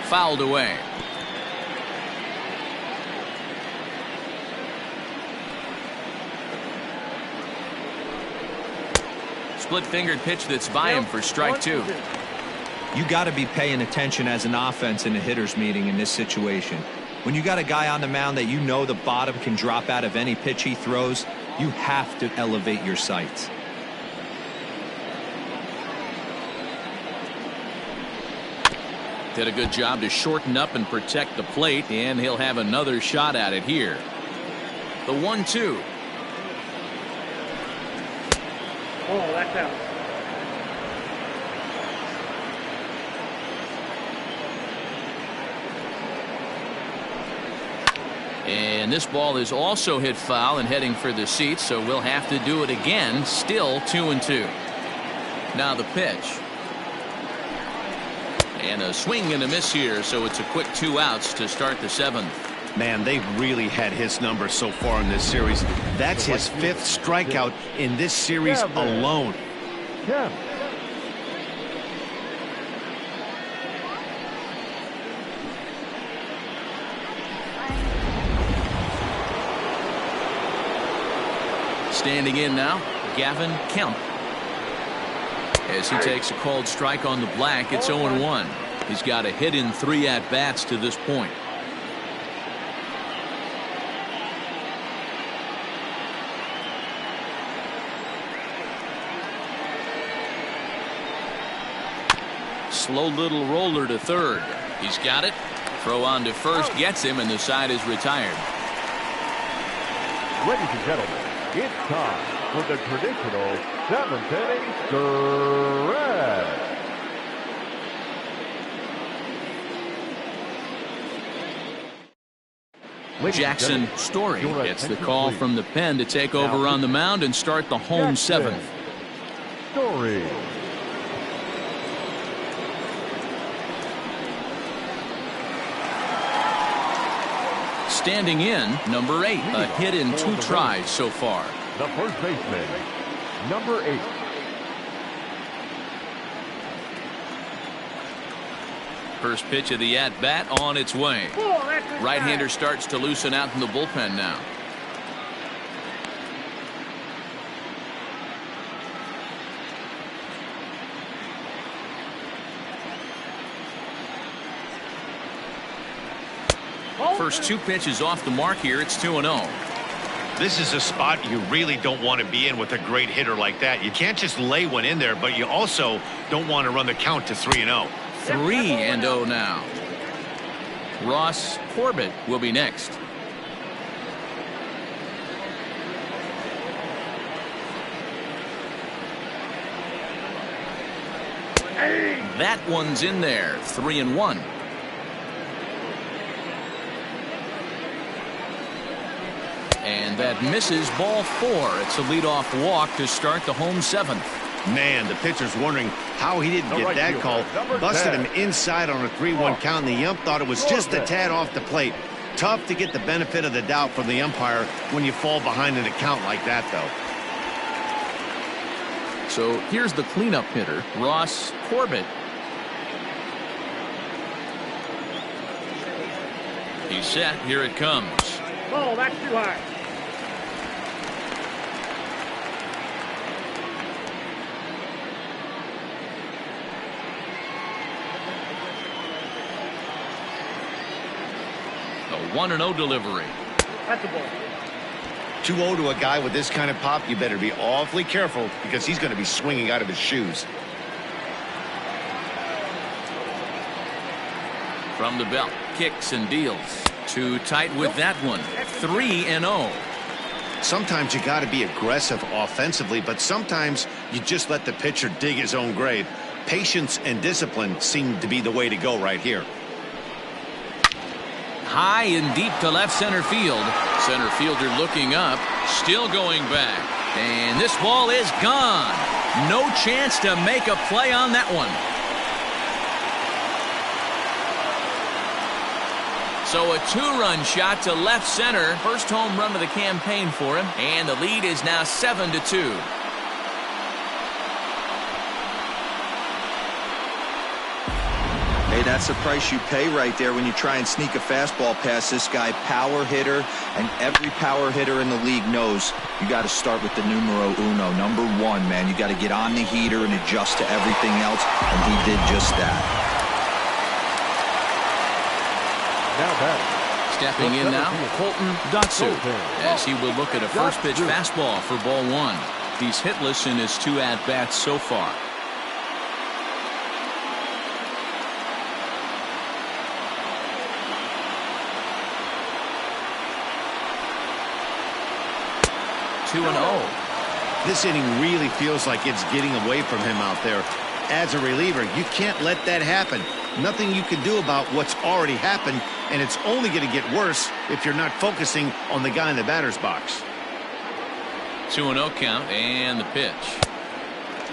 Fouled away. Split-fingered pitch that's by him for strike 2. You got to be paying attention as an offense in a hitter's meeting in this situation. When you got a guy on the mound that you know the bottom can drop out of any pitch he throws, you have to elevate your sights. Did a good job to shorten up and protect the plate, and he'll have another shot at it here. The 1-2. Oh, that's out. And this ball is also hit foul and heading for the seats, so we'll have to do it again. Still 2-2. Now the pitch. And a swing and a miss here, so it's a quick 2 outs to start the 7th. Man, they've really had his number so far in this series. That's his 5th strikeout in this series alone. Yeah. Standing in now, Gavin Kemp. As he takes a called strike on the black, it's 0-1. He's got a hit in 3 at-bats to this point. Slow little roller to third. He's got it. Throw on to first gets him, and the side is retired. Ladies and gentlemen, it's time for the traditional 7th inning stretch. Jackson Story gets the call from the pen to take over on the mound and start the home 7th. Story. Standing in, number 8, a hit in 2 tries so far. The first baseman, number 8. First pitch of the at-bat on its way. Right-hander starts to loosen out in the bullpen now. First 2 pitches off the mark here. It's 2-0. This is a spot you really don't want to be in with a great hitter like that. You can't just lay one in there, but you also don't want to run the count to 3-0. 3-0 now. Ross Corbett will be next. That one's in there. 3-1. And that misses, ball 4. It's a leadoff walk to start the home 7th. Man, the pitcher's wondering how he didn't get that call. Busted him inside on a 3-1 count, and the ump thought it was just a tad off the plate. Tough to get the benefit of the doubt from the umpire when you fall behind in a count like that, though. So here's the cleanup hitter, Ross Corbett. He's set. Here it comes. Oh, that's too high. 1-0 delivery. That's the ball. 2-0 to a guy with this kind of pop, you better be awfully careful because he's going to be swinging out of his shoes. From the belt, kicks and deals. Too tight with that one. 3-0. Sometimes you got to be aggressive offensively, but sometimes you just let the pitcher dig his own grave. Patience and discipline seem to be the way to go right here. High and deep to left center field. Center fielder looking up, still going back. And this ball is gone. No chance to make a play on that one. So a two-run shot to left center. First home run of the campaign for him. And the lead is now 7-2. Hey, that's the price you pay right there when you try and sneak a fastball past this guy. Power hitter, and every power hitter in the league knows you got to start with the numero uno, number one, man. You got to get on the heater and adjust to everything else, and he did just that. Now batting. Stepping in now, Colton Dotsu, as he will look at a first pitch fastball for ball one. He's hitless in his 2 at-bats so far. Two and 0. This inning really feels like it's getting away from him out there. As a reliever, you can't let that happen. Nothing you can do about what's already happened, and it's only going to get worse if you're not focusing on the guy in the batter's box. 2-0 count and the pitch.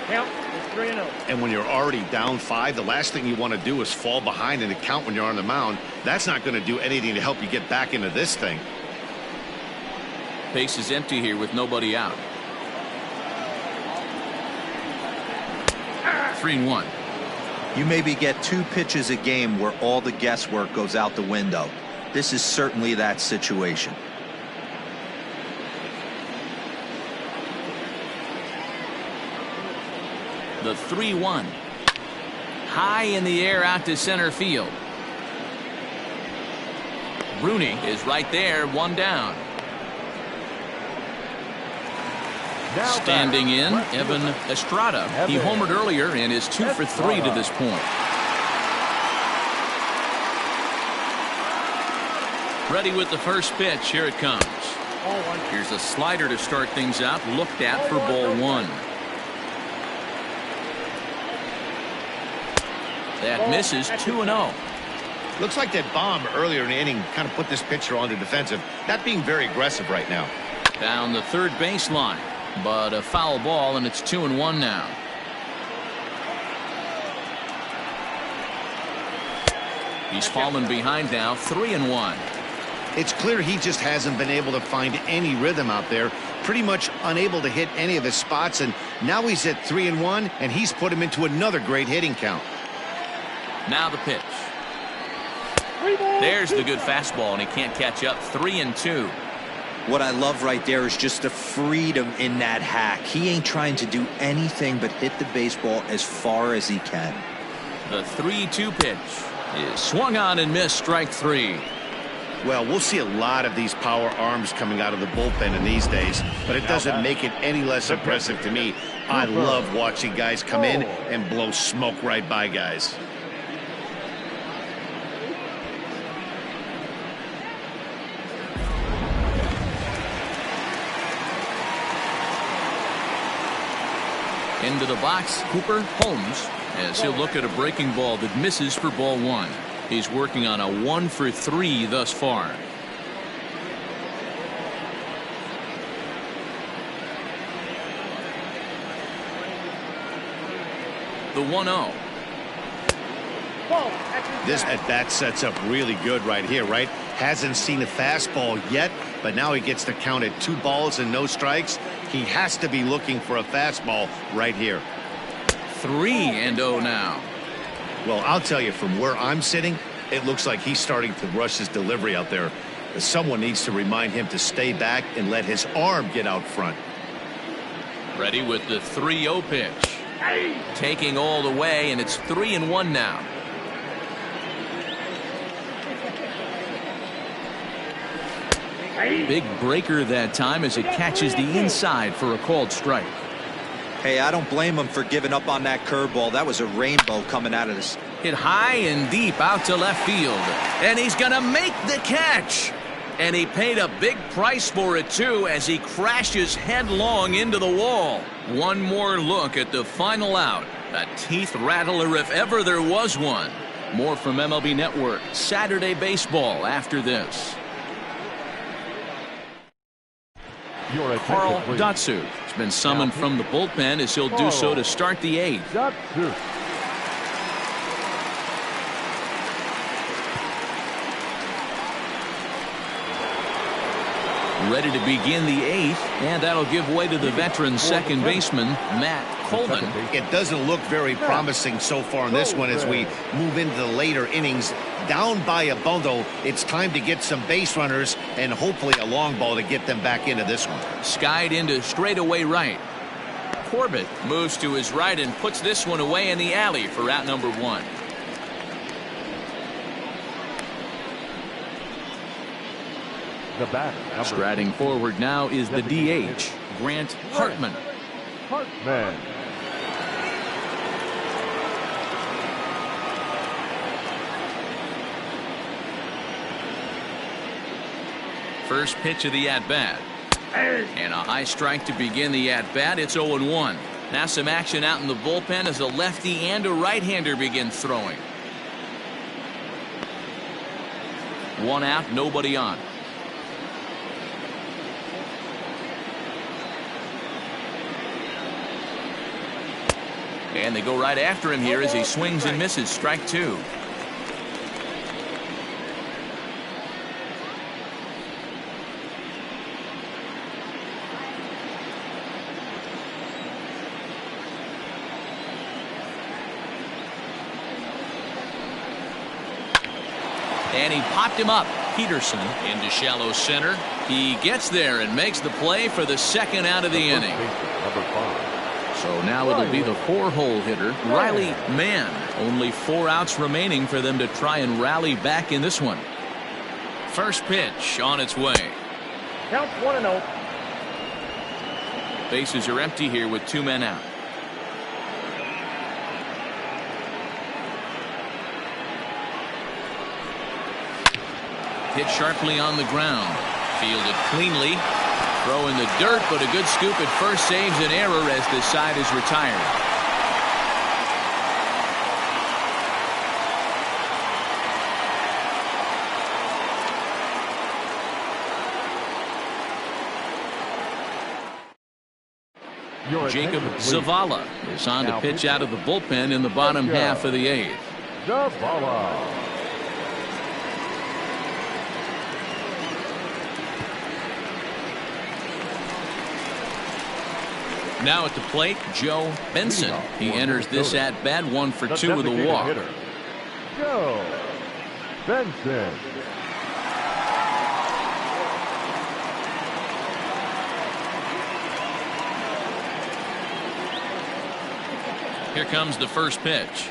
Count is 3-0. And when you're already down 5, the last thing you want to do is fall behind in the count when you're on the mound. That's not going to do anything to help you get back into this thing. Base is empty here with nobody out. 3-1. You maybe get 2 pitches a game where all the guesswork goes out the window. This is certainly that situation. The 3-1. High in the air out to center field. Rooney is right there, 1 down. Standing in, Evan Estrada. He homered earlier and is 2 for 3 to this point. Ready with the first pitch. Here it comes. Here's a slider to start things out. Looked at for ball 1. That misses. 2-0. Looks like that bomb earlier in the inning kind of put this pitcher on the defensive. Not being very aggressive right now. Down the third baseline. But a foul ball, and it's 2-1 now. He's fallen behind now, 3-1. It's clear he just hasn't been able to find any rhythm out there. Pretty much unable to hit any of his spots, and now he's at 3-1, and he's put him into another great hitting count. Now the pitch. There's the good fastball, and he can't catch up. 3-2. What I love right there is just the freedom in that hack. He ain't trying to do anything but hit the baseball as far as he can. The 3-2 pitch is swung on and missed. Strike 3. Well, we'll see a lot of these power arms coming out of the bullpen in these days, but it doesn't make it any less impressive to me. I love watching guys come in and blow smoke right by guys. Into the box, Cooper Holmes, as he'll look at a breaking ball that misses for ball 1. He's working on a 1 for 3 thus far. The 1-0. This at-bat sets up really good right here, right? Hasn't seen a fastball yet, but now he gets the count at 2 balls and no strikes. He has to be looking for a fastball right here. 3-0 now. Well, I'll tell you, from where I'm sitting, it looks like he's starting to rush his delivery out there. Someone needs to remind him to stay back and let his arm get out front. Ready with the 3-0 pitch. Taking all the way, and it's 3-1 now. Big breaker that time as it catches the inside for a called strike. Hey, I don't blame him for giving up on that curveball. That was a rainbow coming out of this. Hit high and deep out to left field. And he's going to make the catch. And he paid a big price for it, too, as he crashes headlong into the wall. One more look at the final out. A teeth rattler if ever there was one. More from MLB Network Saturday Baseball after this. Carl Datsu has been summoned from the bullpen as he'll do so to start the eighth. Ready to begin the eighth, and that'll give way to the veteran second baseman, Matt Colvin. It doesn't look very promising so far in this one as we move into the later innings. Down by a bundle, it's time to get some base runners and hopefully a long ball to get them back into this one. Skied into straightaway right. Corbett moves to his right and puts this one away in the alley for out number one. Striding forward now is the DH, Grant Hartman. First pitch of the at-bat. And a high strike to begin the at-bat. It's 0-1. Now some action out in the bullpen as a lefty and a right-hander begin throwing. One out, nobody on. And they go right after him here as he swings and misses. Strike two. And he popped him up. Peterson into shallow center. He gets there and makes the play for the second out of the inning. So now it'll be the four-hole hitter, Riley Mann. Only 4 outs remaining for them to try and rally back in this one. First pitch on its way. Count 1-0. Bases are empty here with 2 men out. Hit sharply on the ground. Fielded cleanly. Throw in the dirt, but a good scoop at first saves an error as the side is retired. Jacob Zavala is on to pitch out of the bullpen in the bottom half of the eighth. Zavala. Now at the plate, Joe Benson. He enters this at bat 1 for 2 with a walk. Joe Benson. Here comes the first pitch.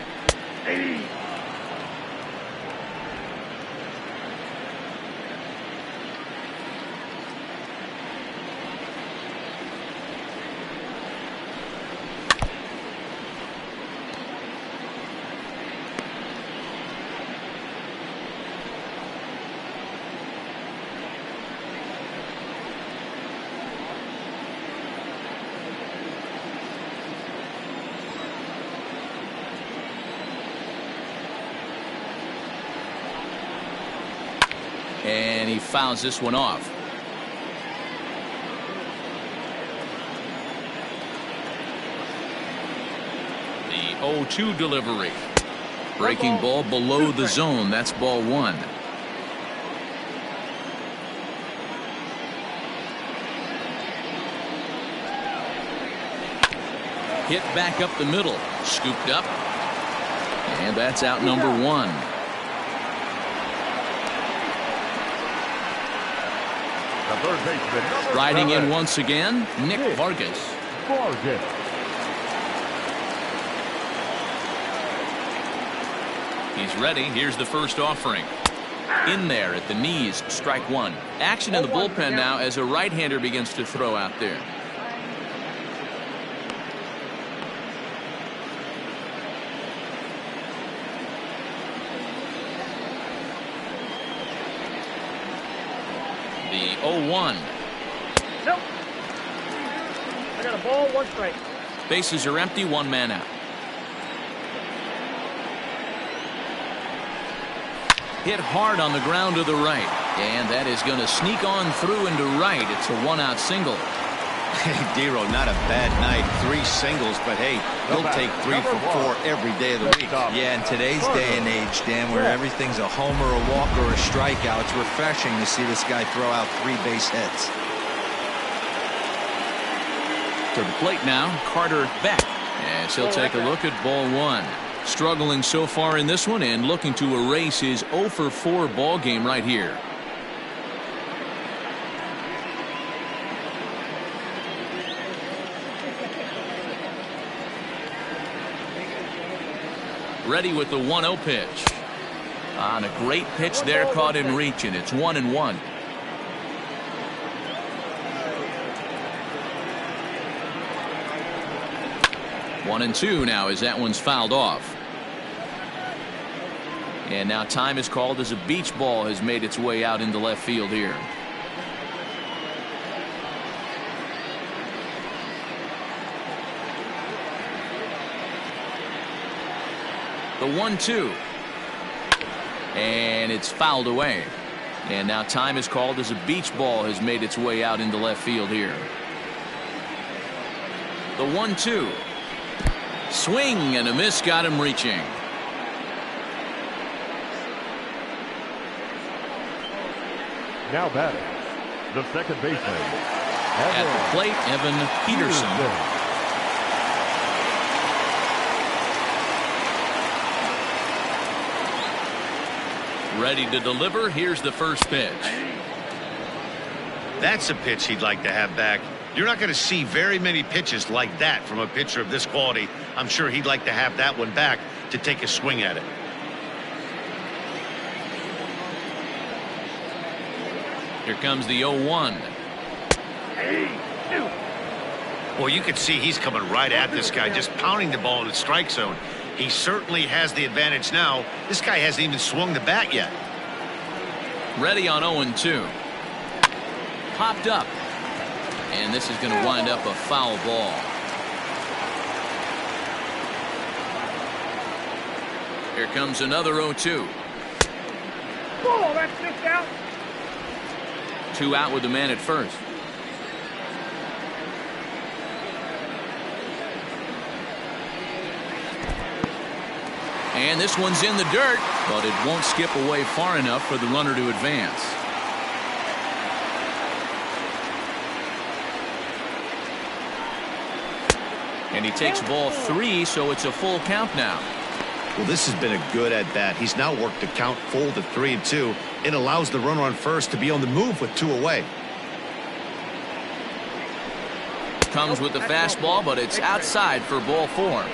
And he fouls this one off. The 0-2 delivery. Breaking ball below the zone. That's ball 1. Hit back up the middle. Scooped up. And that's out number 1. Riding in once again, Nick Vargas. He's ready. Here's the first offering. In there at the knees, strike one. Action in the bullpen now as a right-hander begins to throw out there. The 0-1. Nope. I got a ball, one strike. Bases are empty, one man out. Hit hard on the ground to the right. And that is going to sneak on through into right. It's a one-out single. Hey, Dero, not a bad night. 3 singles, but hey, he'll take 3 for 4 every day of the week. Yeah, in today's day and age, Dan, where everything's a homer, a walk, or a strikeout, it's refreshing to see this guy throw out 3 base hits. To the plate now, Carter Beck. As he'll take a look at ball one. Struggling so far in this one and looking to erase his 0 for 4 ball game right here. Ready with the 1-0 pitch. On a great pitch there, caught him reaching. It's 1-1. One and two now as that one's fouled off. And now time is called as a beach ball has made its way out into left field here. The 1-2. And it's fouled away. And now time is called as a beach ball has made its way out into left field here. The 1-2. Swing and a miss got him reaching. Now batting, the second baseman. At the plate, Evan Peterson. Ready to deliver. Here's the first pitch. That's a pitch he'd like to have back. You're not going to see very many pitches like that from a pitcher of this quality. I'm sure he'd like to have that one back to take a swing at it. Here comes the 0-1. Well, you can see he's coming right at this guy, just pounding the ball in the strike zone. He certainly has the advantage now. This guy hasn't even swung the bat yet. Ready on 0-2. Popped up. And this is going to wind up a foul ball. Here comes another 0-2. Oh, that's 6 out. 2 out with the man at first. And this one's in the dirt, but it won't skip away far enough for the runner to advance. And he takes ball 3, so it's a full count now. Well, this has been a good at-bat. He's now worked the count full to 3-2. It allows the runner on first to be on the move with 2 away. Comes with the fastball, but it's outside for ball 4.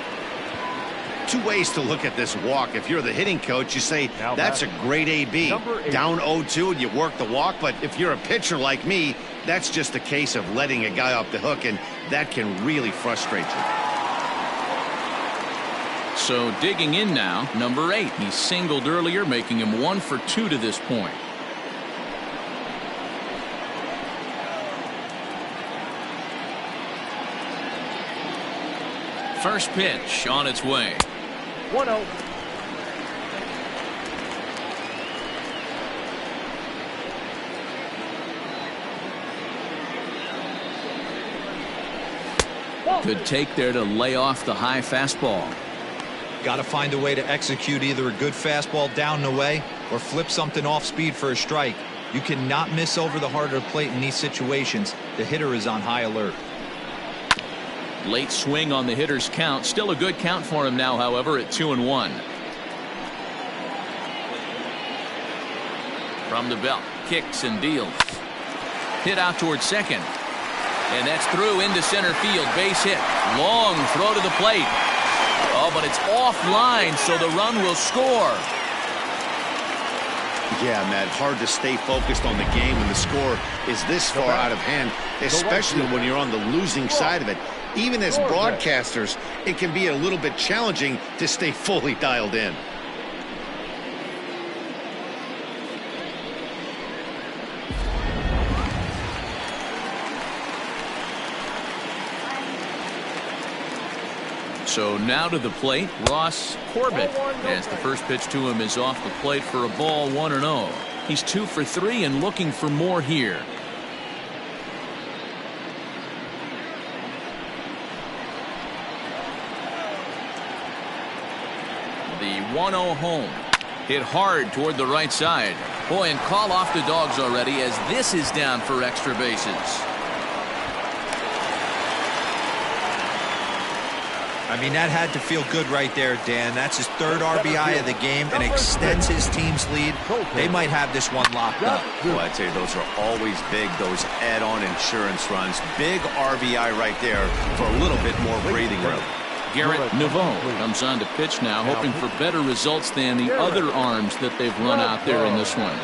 2 ways to look at this walk. If you're the hitting coach, you say, that's a great AB. Down 0-2 and you work the walk. But if you're a pitcher like me, that's just a case of letting a guy off the hook, and that can really frustrate you. So digging in now, number 8. He singled earlier, making him 1 for 2 to this point. First pitch on its way. 1-0. Good take there to lay off the high fastball. Got to find a way to execute either a good fastball down and away or flip something off speed for a strike. You cannot miss over the heart of the plate in these situations. The hitter is on high alert. Late swing on the hitter's count. Still a good count for him now, however, at 2-1. From the belt, kicks and deals. Hit out towards second. And that's through into center field. Base hit. Long throw to the plate. Oh, but it's offline, so the run will score. Yeah, Matt, hard to stay focused on the game when the score is this far out of hand, especially when you're on the losing side of it. Even as broadcasters, it can be a little bit challenging to stay fully dialed in. So now to the plate, Ross Corbett, as the first pitch to him is off the plate for a ball, 1-0. He's 2 for 3 and looking for more here. The 1-0 home. Hit hard toward the right side. Boy, and call off the Dogs already as this is down for extra bases. I mean, that had to feel good right there, Dan. That's his 3rd RBI of the game and extends his team's lead. They might have this one locked up. Well, I'd say those are always big, those add-on insurance runs. Big RBI right there for a little bit more breathing room. Garrett Naveau comes on to pitch now, hoping for better results than the other arms that they've run out there in this one.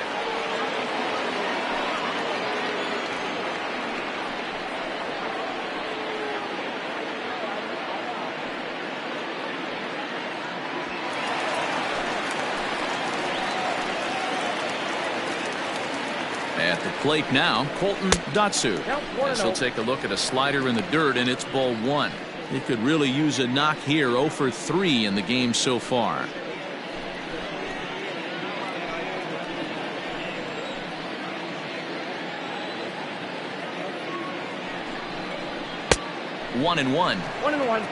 At the plate now, Colton Datsu. As he'll take a look at a slider in the dirt, and it's ball 1. He could really use a knock here. 0 for 3 in the game so far. One and one. 1-1.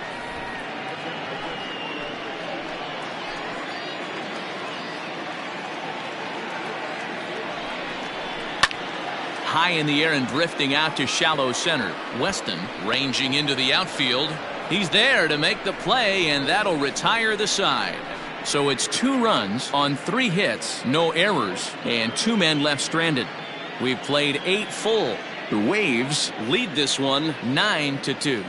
High in the air and drifting out to shallow center. Weston ranging into the outfield. He's there to make the play, and that'll retire the side. So it's 2 runs on 3 hits, no errors, and 2 men left stranded. We've played 8 full. The Waves lead this one 9-2.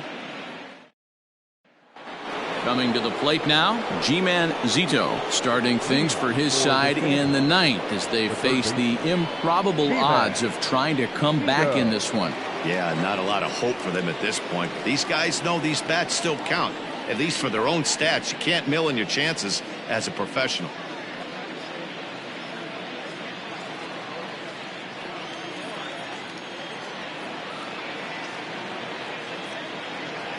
Coming to the plate now, G-Man Zito starting things for his side in the 9th as they face the improbable odds of trying to come back in this one. Yeah, not a lot of hope for them at this point. These guys know these bats still count, at least for their own stats. You can't mill in your chances as a professional.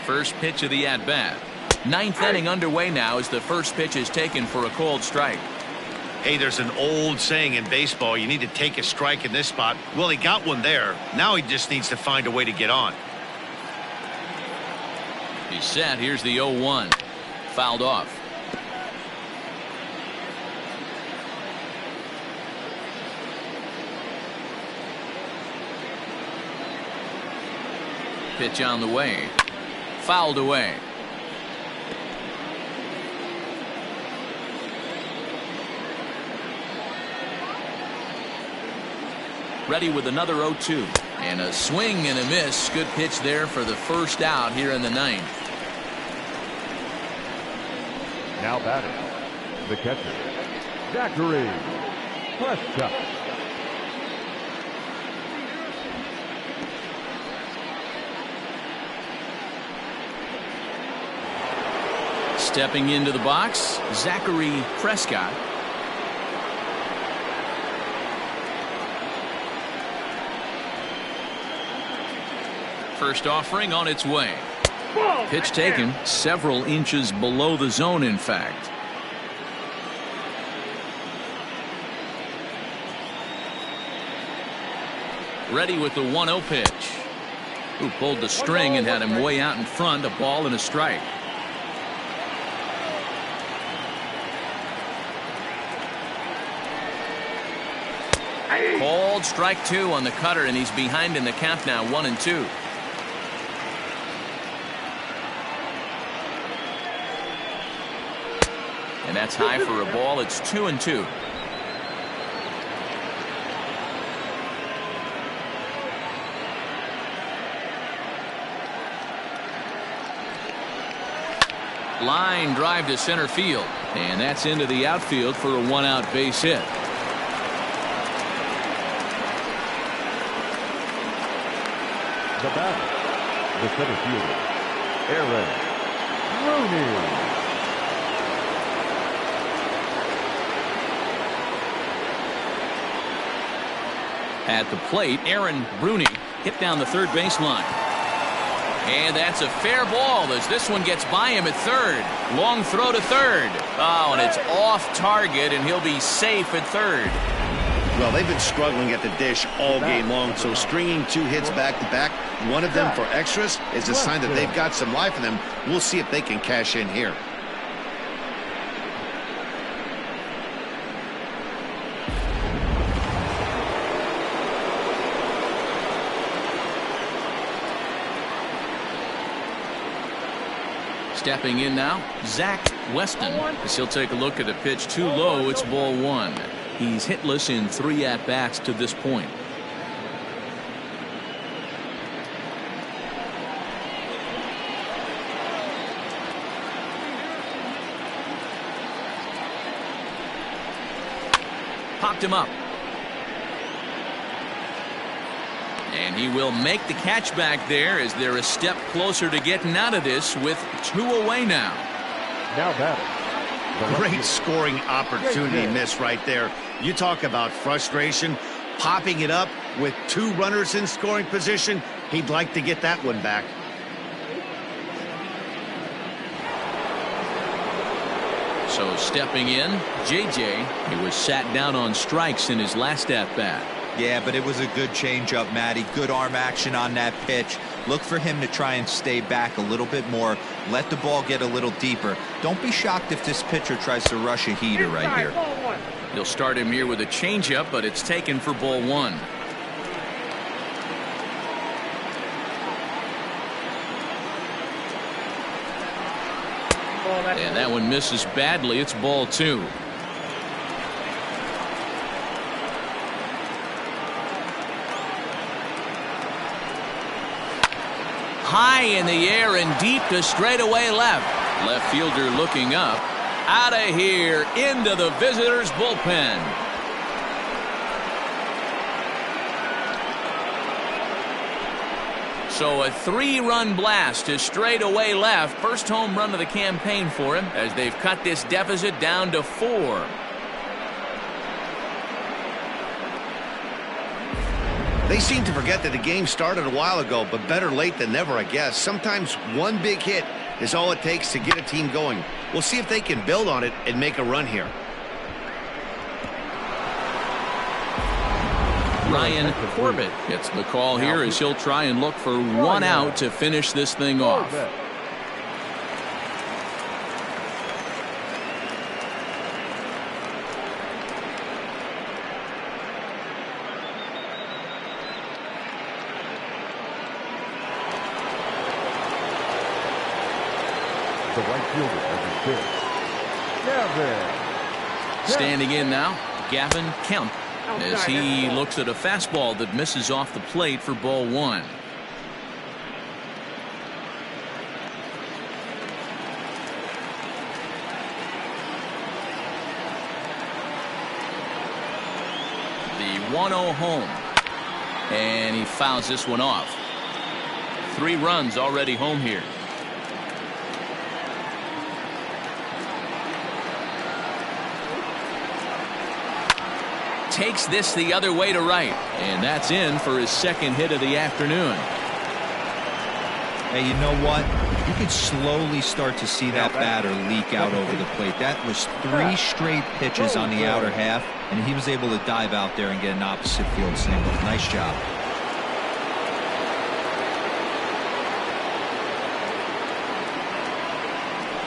First pitch of the at-bat. 9th inning underway now as the first pitch is taken for a cold strike. Hey, there's an old saying in baseball, you need to take a strike in this spot. Well, he got one there. Now he just needs to find a way to get on. He's set. Here's the 0-1. Fouled off. Pitch on the way. Fouled away. Ready with another 0-2. And a swing and a miss. Good pitch there for the first out here in the 9th. Now batting, the catcher, Zachary Prescott. Stepping into the box, Zachary Prescott. First offering on its way. Pitch taken several inches below the zone, in fact. Ready with the 1-0 pitch. Who pulled the string and had him way out in front. A ball and a strike. Called strike 2 on the cutter, and he's behind in the count now, 1-2. And that's high for a ball. It's 2-2. Line drive to center field, and that's into the outfield for a 1-out base hit. the batter, the center fielder, Aaron Rooney. At the plate, Aaron Rooney hit down the third baseline. And that's a fair ball as this one gets by him at third. Long throw to third. Oh, and it's off target, and he'll be safe at third. Well, they've been struggling at the dish all game long, so stringing 2 hits back-to-back, one of them for extras, is a sign that they've got some life in them. We'll see if they can cash in here. Stepping in now, Zach Weston, as he'll take a look at a pitch too low. It's ball 1. He's hitless in 3 at-bats to this point. Popped him up. And he will make the catch back there as they're a step closer to getting out of this with 2 away now. Now batting. Great scoring opportunity miss right there. You talk about frustration. Popping it up with 2 runners in scoring position. He'd like to get that one back. So stepping in, JJ. He was sat down on strikes in his last at-bat. Yeah, but it was a good changeup, Matty. Good arm action on that pitch. Look for him to try and stay back a little bit more. Let the ball get a little deeper. Don't be shocked if this pitcher tries to rush a heater right here. He'll start him here with a changeup, but it's taken for ball 1. And that one misses badly. It's ball 2. High in the air and deep to straightaway left. Left fielder looking up. Out of here into the visitors' bullpen. So a 3-run blast to straightaway left. First home run of the campaign for him as they've cut this deficit down to 4. They seem to forget that the game started a while ago, but better late than never, I guess. Sometimes one big hit is all it takes to get a team going. We'll see if they can build on it and make a run here. Ryan Corbett gets the call here as he'll try and look for 1 out to finish this thing off. The right fielder at the pitch, Gavin. Standing in now, Gavin Kemp, as he looks at a fastball that misses off the plate for ball 1. The 1-0 home, and he fouls this one off. 3 runs already home here. Takes this the other way to right, and that's in for his 2nd hit of the afternoon. Hey, you know what? You could slowly start to see that batter leak out over the plate. That was 3 straight pitches on the outer half, and he was able to dive out there and get an opposite field single. Nice job.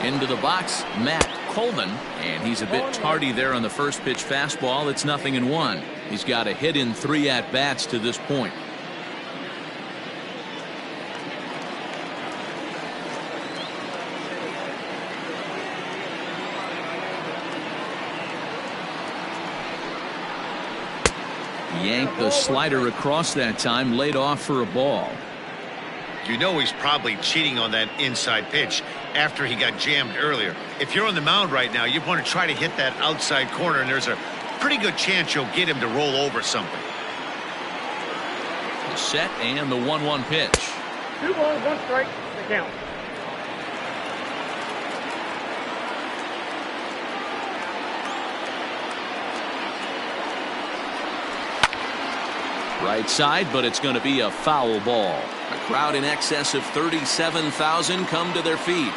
Into the box, Matt Colvin, and he's a bit tardy there on the first pitch fastball. It's 0-1. He's got a hit in 3 at-bats to this point. Yanked the slider across that time, laid off for a ball. You know he's probably cheating on that inside pitch after he got jammed earlier. If you're on the mound right now, you want to try to hit that outside corner, and there's a pretty good chance you'll get him to roll over something. The set and the 1-1 pitch. 2 balls, 1 strike, the count. Right side, but it's going to be a foul ball. A crowd in excess of 37,000 come to their feet.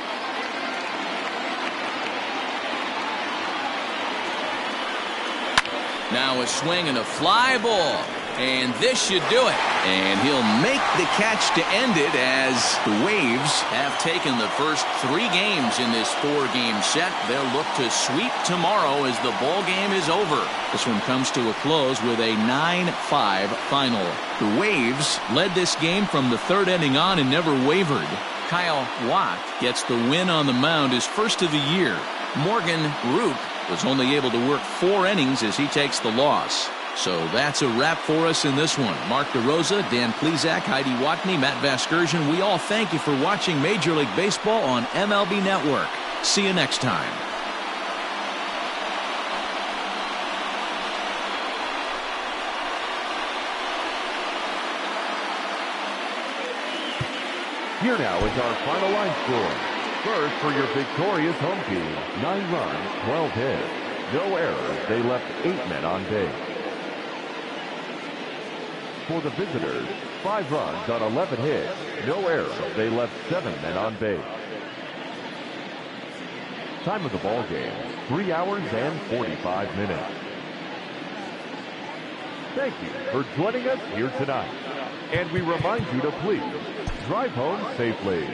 Now a swing and a fly ball. And this should do it. And he'll make the catch to end it as the Waves have taken the first 3 games in this 4-game set. They'll look to sweep tomorrow as the ball game is over. This one comes to a close with a 9-5 final. The Waves led this game from the 3rd inning on and never wavered. Kyle Watt gets the win on the mound, his first of the year. Morgan Roop was only able to work 4 innings as he takes the loss. So that's a wrap for us in this one. Mark DeRosa, Dan Plesac, Heidi Watney, Matt Vasgersian, we all thank you for watching Major League Baseball on MLB Network. See you next time. Here now is our final line score. First for your victorious home team, 9 runs, 12 hits. No errors, they left 8 men on base. For the visitors, 5 runs on 11 hits. No errors, they left 7 men on base. Time of the ball game, 3 hours and 45 minutes. Thank you for joining us here tonight. And we remind you to please drive home safely.